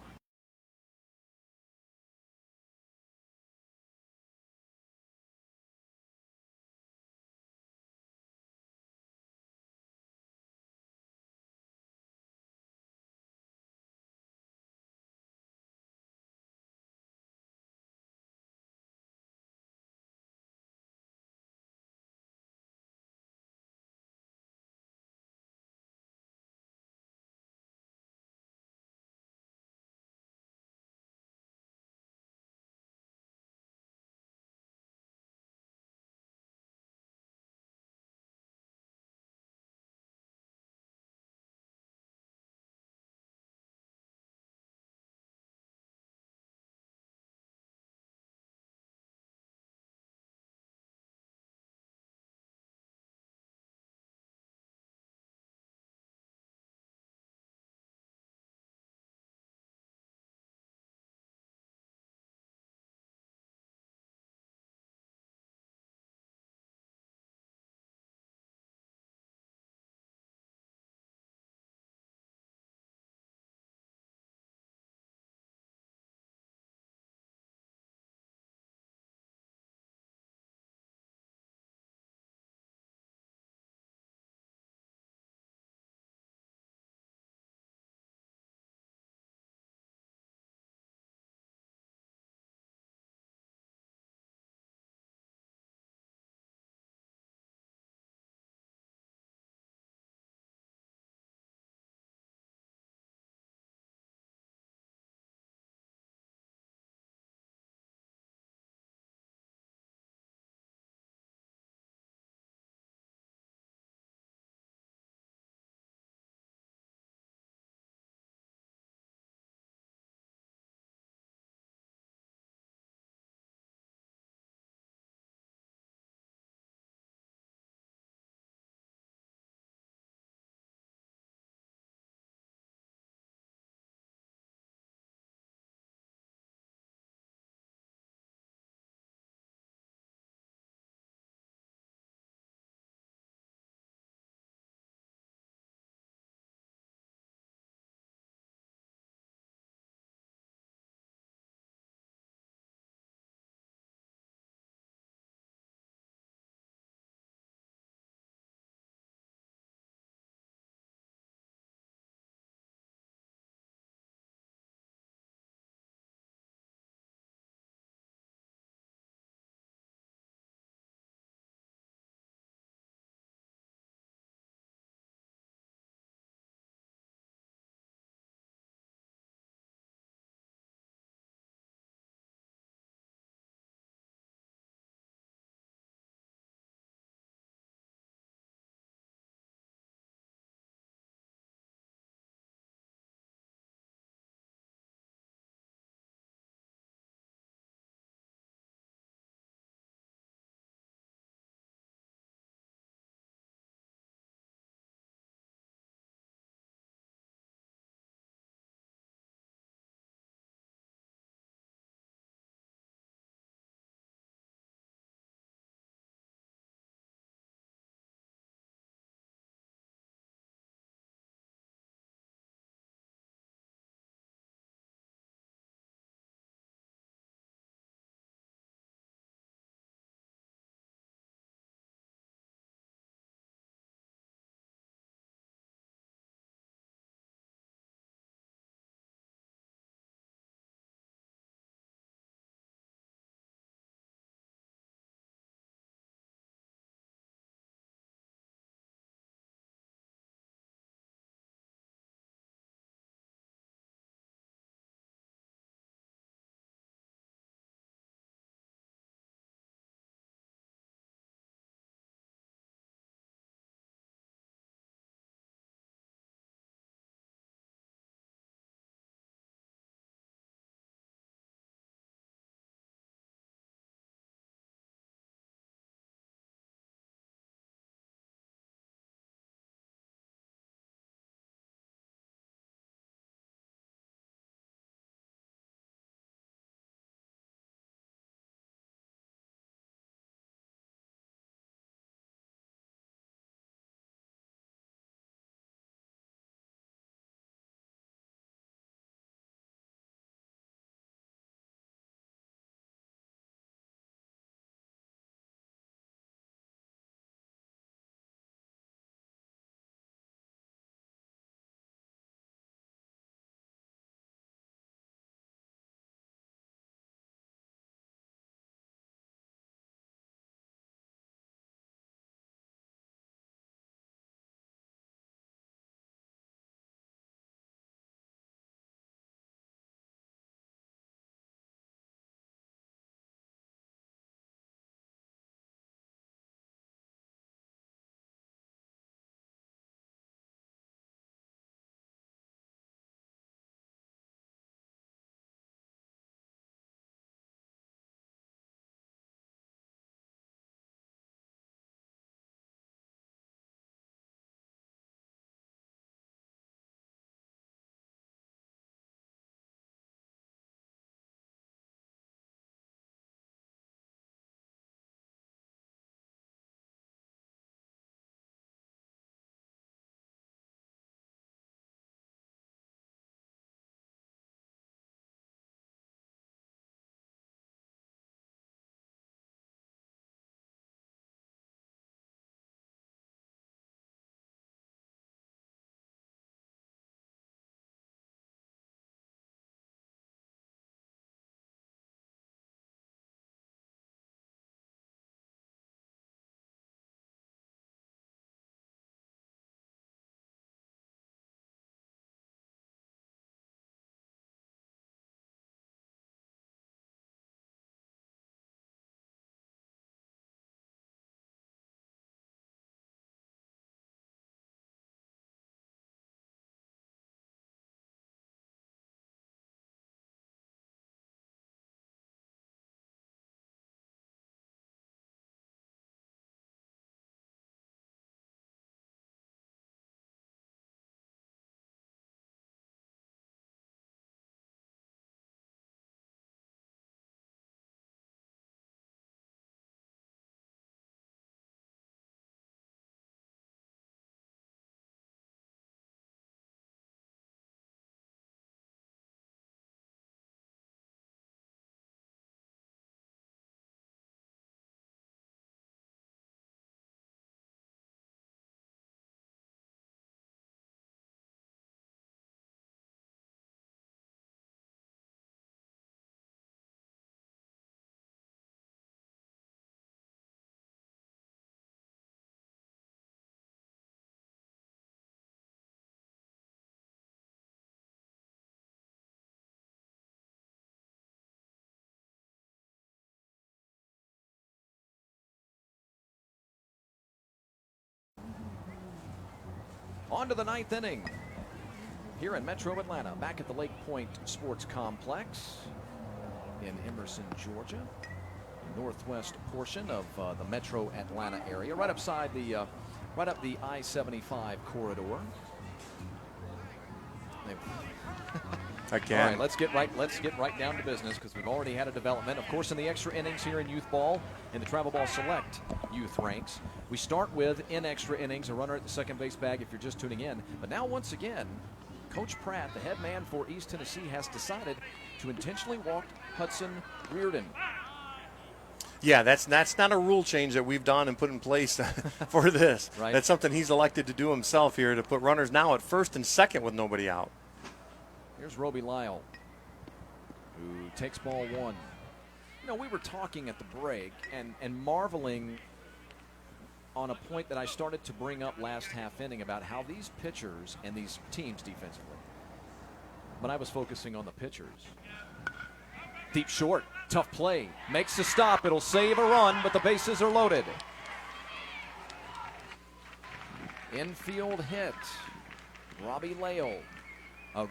On to the ninth inning here in Metro Atlanta, back at the Lake Point Sports Complex in Emerson, Georgia, northwest portion of the Metro Atlanta area, right up the I-75 corridor. Again. All right, let's get right down to business because we've already had a development. Of course, in the extra innings here in youth ball, in the TravelBall Select youth ranks, we start with, in extra innings, a runner at the second base bag if you're just tuning in. But now, once again, Coach Pratt, the head man for East Tennessee, has decided to intentionally walk Hudson Reardon. Yeah, that's not a rule change that we've done and put in place for this. Right. That's something he's elected to do himself here, to put runners now at first and second with nobody out. Here's Roby Lyle, who takes ball one. You know, we were talking at the break and marveling on a point that I started to bring up last half inning about how these pitchers and these teams defensively, but I was focusing on the pitchers. Deep short, tough play, makes the stop. It'll save a run, but the bases are loaded. Infield hit. Roby Lyle.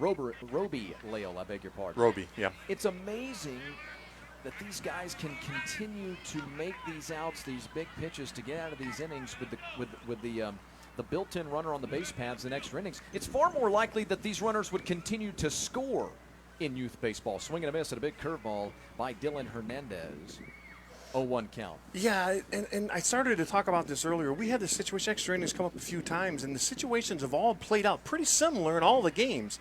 Roby Lyle, I beg your pardon. Roby, yeah. It's amazing that these guys can continue to make these outs, these big pitches, to get out of these innings with the built-in runner on the base paths in extra innings. It's far more likely that these runners would continue to score in youth baseball. Swing and a miss at a big curveball by Dylan Hernandez. 0-1 count. Yeah, and I started to talk about this earlier. We had this situation, extra innings come up a few times, and the situations have all played out pretty similar in all the games.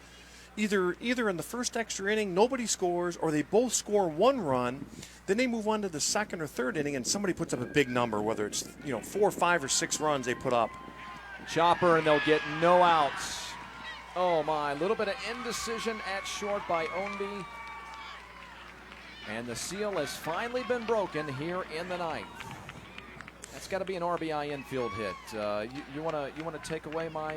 Either in the first extra inning, nobody scores, or they both score one run. Then they move on to the second or third inning, and somebody puts up a big number, whether it's 4, 5, or 6 runs they put up. Chopper, and they'll get no outs. Oh my, a little bit of indecision at short by Ondi. And the seal has finally been broken here in the ninth. That's got to be an RBI infield hit. You want to take away my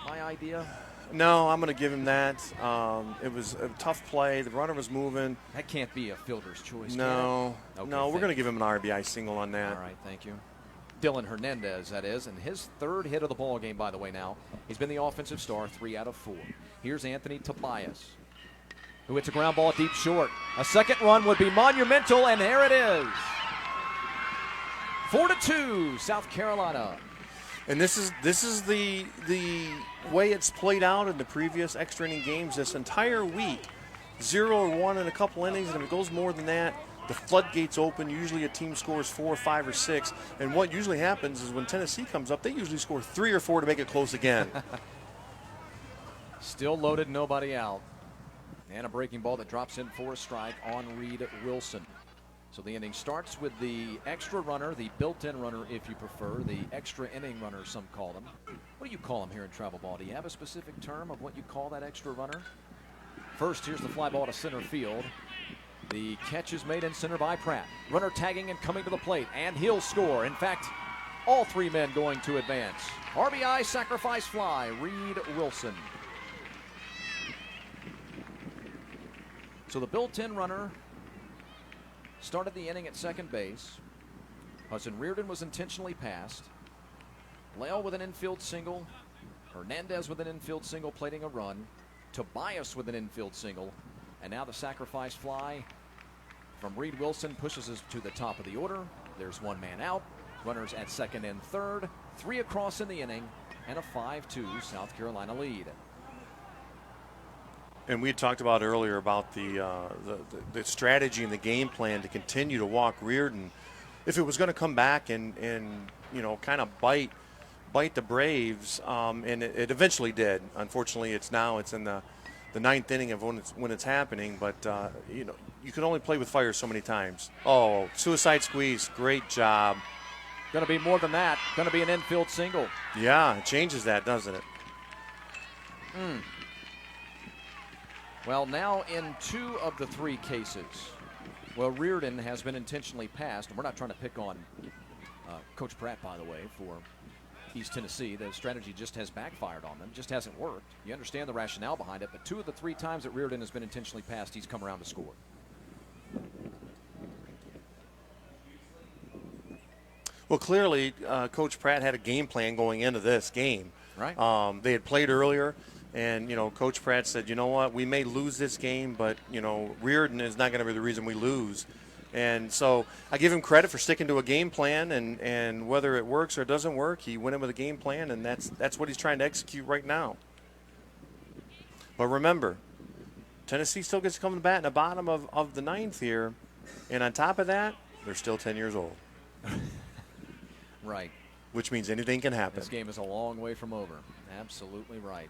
idea? No, I'm going to give him that. It was a tough play. The runner was moving. That can't be a fielder's choice. No, Okay, no, we're going to give him an RBI single on that. All right, thank you. Dylan Hernandez, that is, and his third hit of the ball game, by the way. Now he's been the offensive star, 3 out of 4. Here's Anthony Tobias, who hits a ground ball deep short. A second run would be monumental, and there it is. 4-2, South Carolina. And this is the way it's played out in the previous extra inning games this entire week. 0 or 1 in a couple innings, and if it goes more than that, the floodgates open. Usually a team scores 4, 5, or 6. And what usually happens is when Tennessee comes up, they usually score 3 or 4 to make it close again. Still loaded, nobody out. And a breaking ball that drops in for a strike on Reed Wilson. So the inning starts with the extra runner, the built-in runner if you prefer, the extra inning runner some call them. What do you call them here in TravelBall? Do you have a specific term of what you call that extra runner? First, here's the fly ball to center field. The catch is made in center by Pratt. Runner tagging and coming to the plate, and he'll score. In fact, all 3 men going to advance. RBI sacrifice fly, Reed Wilson. So the built-in runner started the inning at second base. Hudson Reardon was intentionally passed. Lale with an infield single. Hernandez with an infield single plating a run. Tobias with an infield single. And now the sacrifice fly from Reed Wilson pushes us to the top of the order. There's 1 man out. Runners at second and third. 3 across in the inning. And a 5-2 South Carolina lead. And we had talked about earlier about the strategy and the game plan to continue to walk Reardon. If it was going to come back and kind of bite the Braves, and it eventually did. Unfortunately, it's in the 9th inning of when it's happening. But you can only play with fire so many times. Oh, suicide squeeze! Great job. Going to be more than that. Going to be an infield single. Yeah, it changes that, doesn't it? Well, now in 2 of the 3 cases, Reardon has been intentionally passed, and we're not trying to pick on Coach Pratt, by the way, for East Tennessee. The strategy just has backfired on them, just hasn't worked. You understand the rationale behind it, but 2 of the 3 times that Reardon has been intentionally passed, he's come around to score. Well, clearly, Coach Pratt had a game plan going into this game. Right. They had played earlier, and Coach Pratt said, you know what, we may lose this game, but Reardon is not going to be the reason we lose. And so I give him credit for sticking to a game plan, and whether it works or doesn't work, he went in with a game plan, and that's what he's trying to execute right now. But remember, Tennessee still gets to come to bat in the bottom of the ninth here, and on top of that, they're still 10 years old. Right. Which means anything can happen. This game is a long way from over. Absolutely right.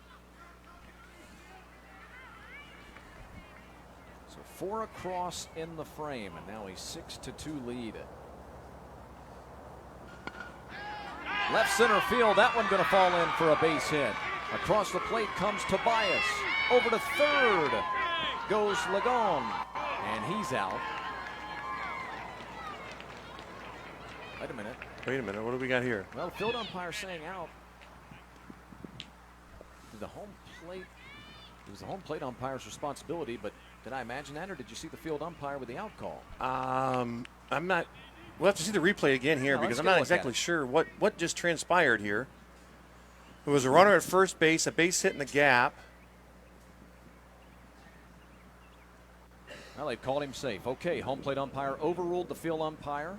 So 4 across in the frame, and now a 6-2 lead. Left center field, that one going to fall in for a base hit. Across the plate comes Tobias. Over to third goes Lagon, and he's out. Wait a minute, what do we got here? Well, field umpire saying out. The home plate. It was the home plate umpire's responsibility, but did I imagine that, or did you see the field umpire with the out call? I'm not. We'll have to see the replay again here because I'm not exactly sure what just transpired here. It was a runner at first base, a base hit in the gap. Well, they called him safe. Okay, home plate umpire overruled the field umpire,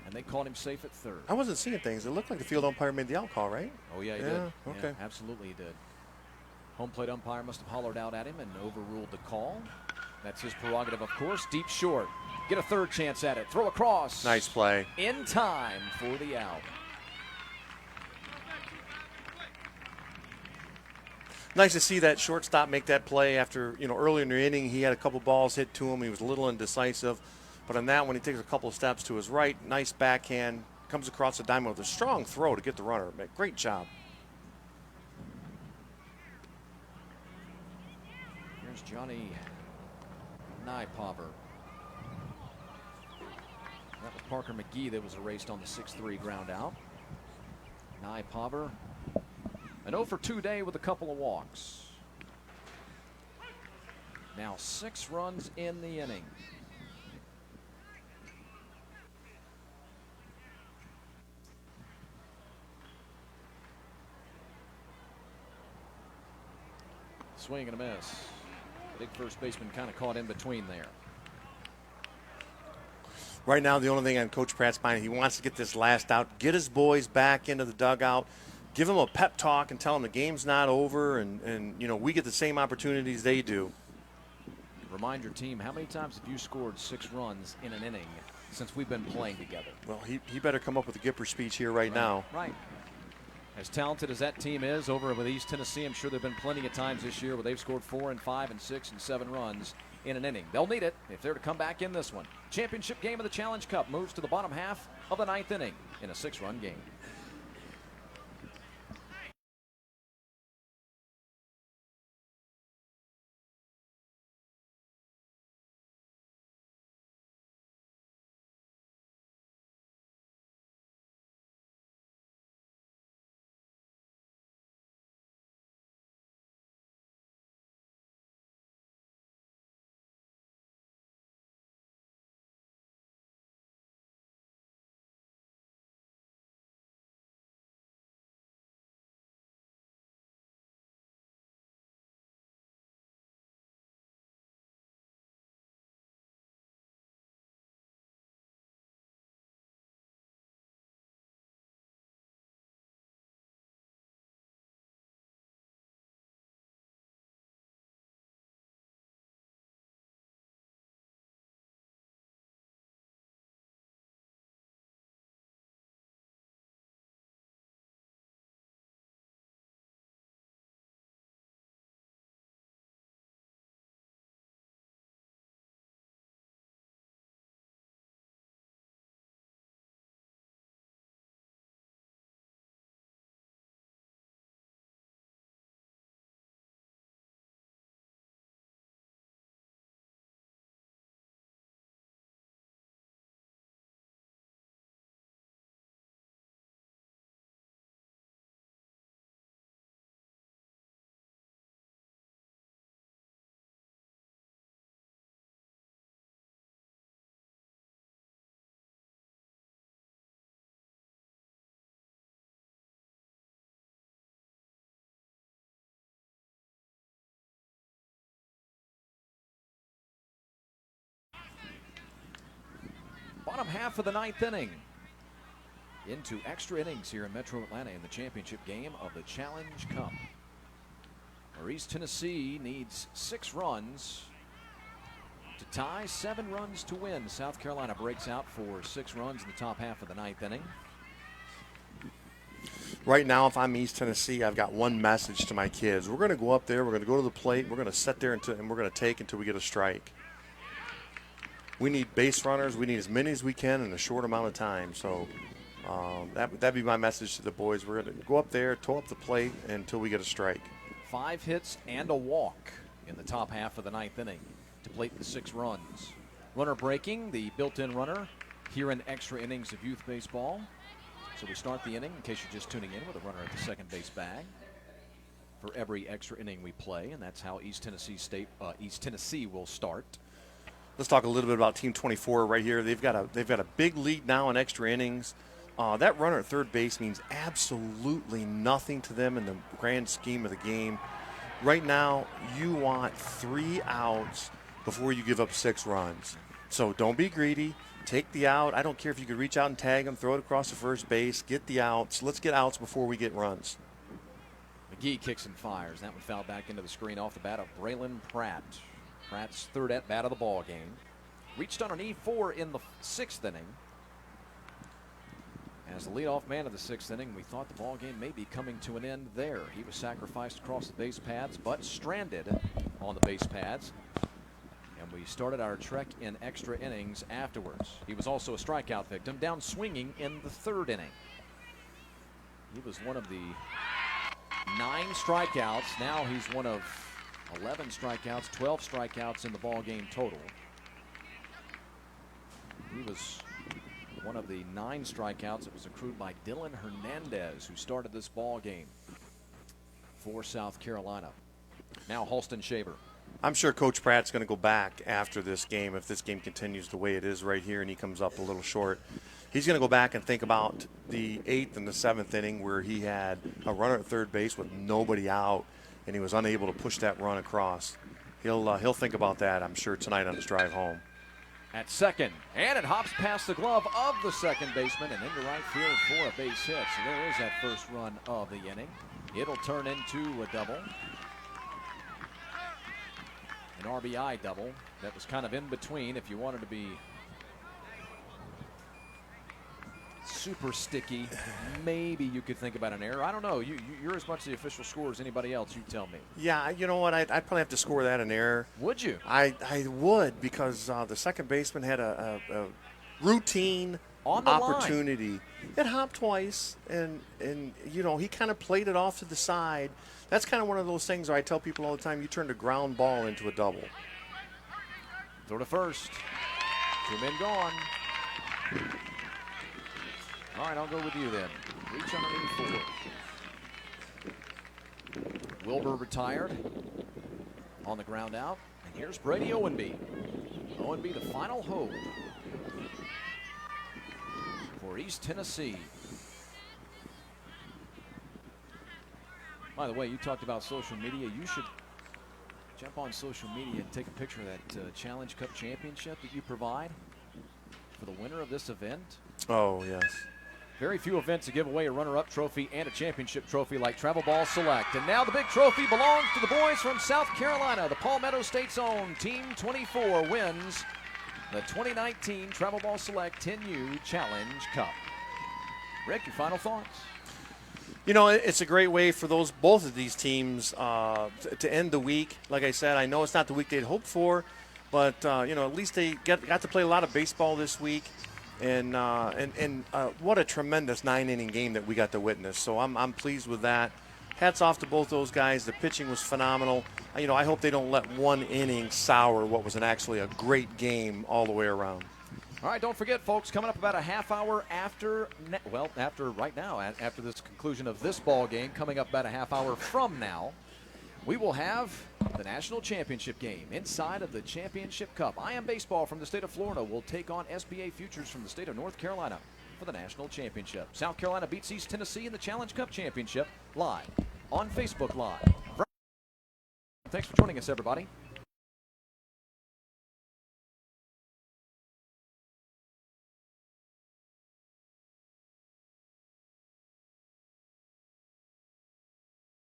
and they called him safe at third. I wasn't seeing things. It looked like the field umpire made the out call, right? Oh, yeah, he did. Okay. Yeah, absolutely he did. Home plate umpire must have hollered out at him and overruled the call. That's his prerogative, of course. Deep short. Get a third chance at it. Throw across. Nice play. In time for the out. Nice to see that shortstop make that play after, earlier in the inning he had a couple balls hit to him. He was a little indecisive. But on that one, he takes a couple of steps to his right. Nice backhand. Comes across the diamond with a strong throw to get the runner. Great job. Here's Johnny Nypopper. That was Parker McGee that was erased on the 6-3 ground out. Nypopper, an 0-for-2 day with a couple of walks. Now 6 runs in the inning. Swing and a miss. Big first baseman kind of caught in between there. Right now, the only thing on Coach Pratt's mind, he wants to get this last out, get his boys back into the dugout, give them a pep talk and tell them the game's not over, and we get the same opportunities they do. Remind your team, how many times have you scored 6 runs in an inning since we've been playing together? Well, he better come up with a Gipper speech here right now. Right. As talented as that team is over with East Tennessee, I'm sure there have been plenty of times this year where they've scored 4 and 5 and 6 and 7 runs in an inning. They'll need it if they're to come back in this one. Championship game of the Challenge Cup moves to the bottom half of the 9th inning in a 6-run game. Bottom half of the 9th inning. Into extra innings here in Metro Atlanta in the championship game of the Challenge Cup, where East Tennessee needs 6 runs to tie, 7 runs to win. South Carolina breaks out for 6 runs in the top half of the 9th inning. Right now, if I'm East Tennessee, I've got one message to my kids. We're going to go up there, we're going to go to the plate, we're going to sit there and we're going to take until we get a strike. We need base runners. We need as many as we can in a short amount of time. So that'd be my message to the boys. We're going to go up there, toe up the plate until we get a strike. 5 hits and a walk in the top half of the 9th inning to plate the 6 runs. Runner breaking, the built-in runner here in extra innings of youth baseball. So we start the inning, in case you're just tuning in, with a runner at the second base bag for every extra inning we play, and that's how East Tennessee will start. Let's talk a little bit about Team 24 right here. They've got a big lead now in extra innings. That runner at third base means absolutely nothing to them in the grand scheme of the game. Right now, you want 3 outs before you give up 6 runs. So don't be greedy. Take the out. I don't care if you could reach out and tag them, throw it across the first base, get the outs. Let's get outs before we get runs. McGee kicks and fires. That one fouled back into the screen off the bat of Braylon Pratt. Pratt's third at bat of the ball game. Reached on an E4 in the 6th inning. As the leadoff man of the 6th inning, we thought the ball game may be coming to an end there. He was sacrificed across the base paths, but stranded on the base paths. And we started our trek in extra innings afterwards. He was also a strikeout victim, down swinging in the 3rd inning. He was one of the 9 strikeouts. Now he's one of 11 strikeouts, 12 strikeouts in the ball game total. He was one of the 9 strikeouts that was accrued by Dylan Hernandez, who started this ball game for South Carolina. Now Halston Shaver. I'm sure Coach Pratt's going to go back after this game, if this game continues the way it is right here and he comes up a little short. He's going to go back and think about the 8th and the 7th inning where he had a runner at third base with nobody out, and he was unable to push that run across. He'll think about that, I'm sure, tonight on his drive home. At second, and it hops past the glove of the second baseman and into right field for a base hit. So there is that first run of the inning. It'll turn into a double. An RBI double that was kind of in between. If you wanted to be super sticky, maybe you could think about an error. I don't know. You're as much the official score as anybody else. You tell me. Yeah, you know what? I'd probably have to score that an error. Would you? I would, because the second baseman had a routine on the opportunity. Line. It hopped twice, and you know, he kind of played it off to the side. That's kind of one of those things where I tell people all the time, you turn a ground ball into a double. Throw to first. 2 men gone. All right, I'll go with you then. Reach on an E4. Wilbur retired on the ground out. And here's Brady Owenby. Owenby, the final hope for East Tennessee. By the way, you talked about social media. You should jump on social media and take a picture of that Challenge Cup championship that you provide for the winner of this event. Oh, yes. Very few events to give away a runner-up trophy and a championship trophy like TravelBall Select. And now the big trophy belongs to the boys from South Carolina. The Palmetto State's own Team 24 wins the 2019 TravelBall Select 10U Challenge Cup. Rick, your final thoughts? You know, it's a great way for both of these teams to end the week. Like I said, I know it's not the week they'd hoped for, but you know, at least they got to play a lot of baseball this week, and what a tremendous 9-inning game that we got to witness. So I'm pleased with that. Hats off to both those guys. The pitching was phenomenal. You know, I hope they don't let one inning sour what was actually a great game all the way around. All right, don't forget, folks, coming up about a half hour after this conclusion of this ball game, coming up about a half hour from now, we will have the national championship game inside of the championship cup. I Am Baseball from the state of Florida will take on SBA Futures from the state of North Carolina for the national championship. South Carolina beats East Tennessee in the Challenge Cup championship live on Facebook Live. Thanks for joining us, everybody.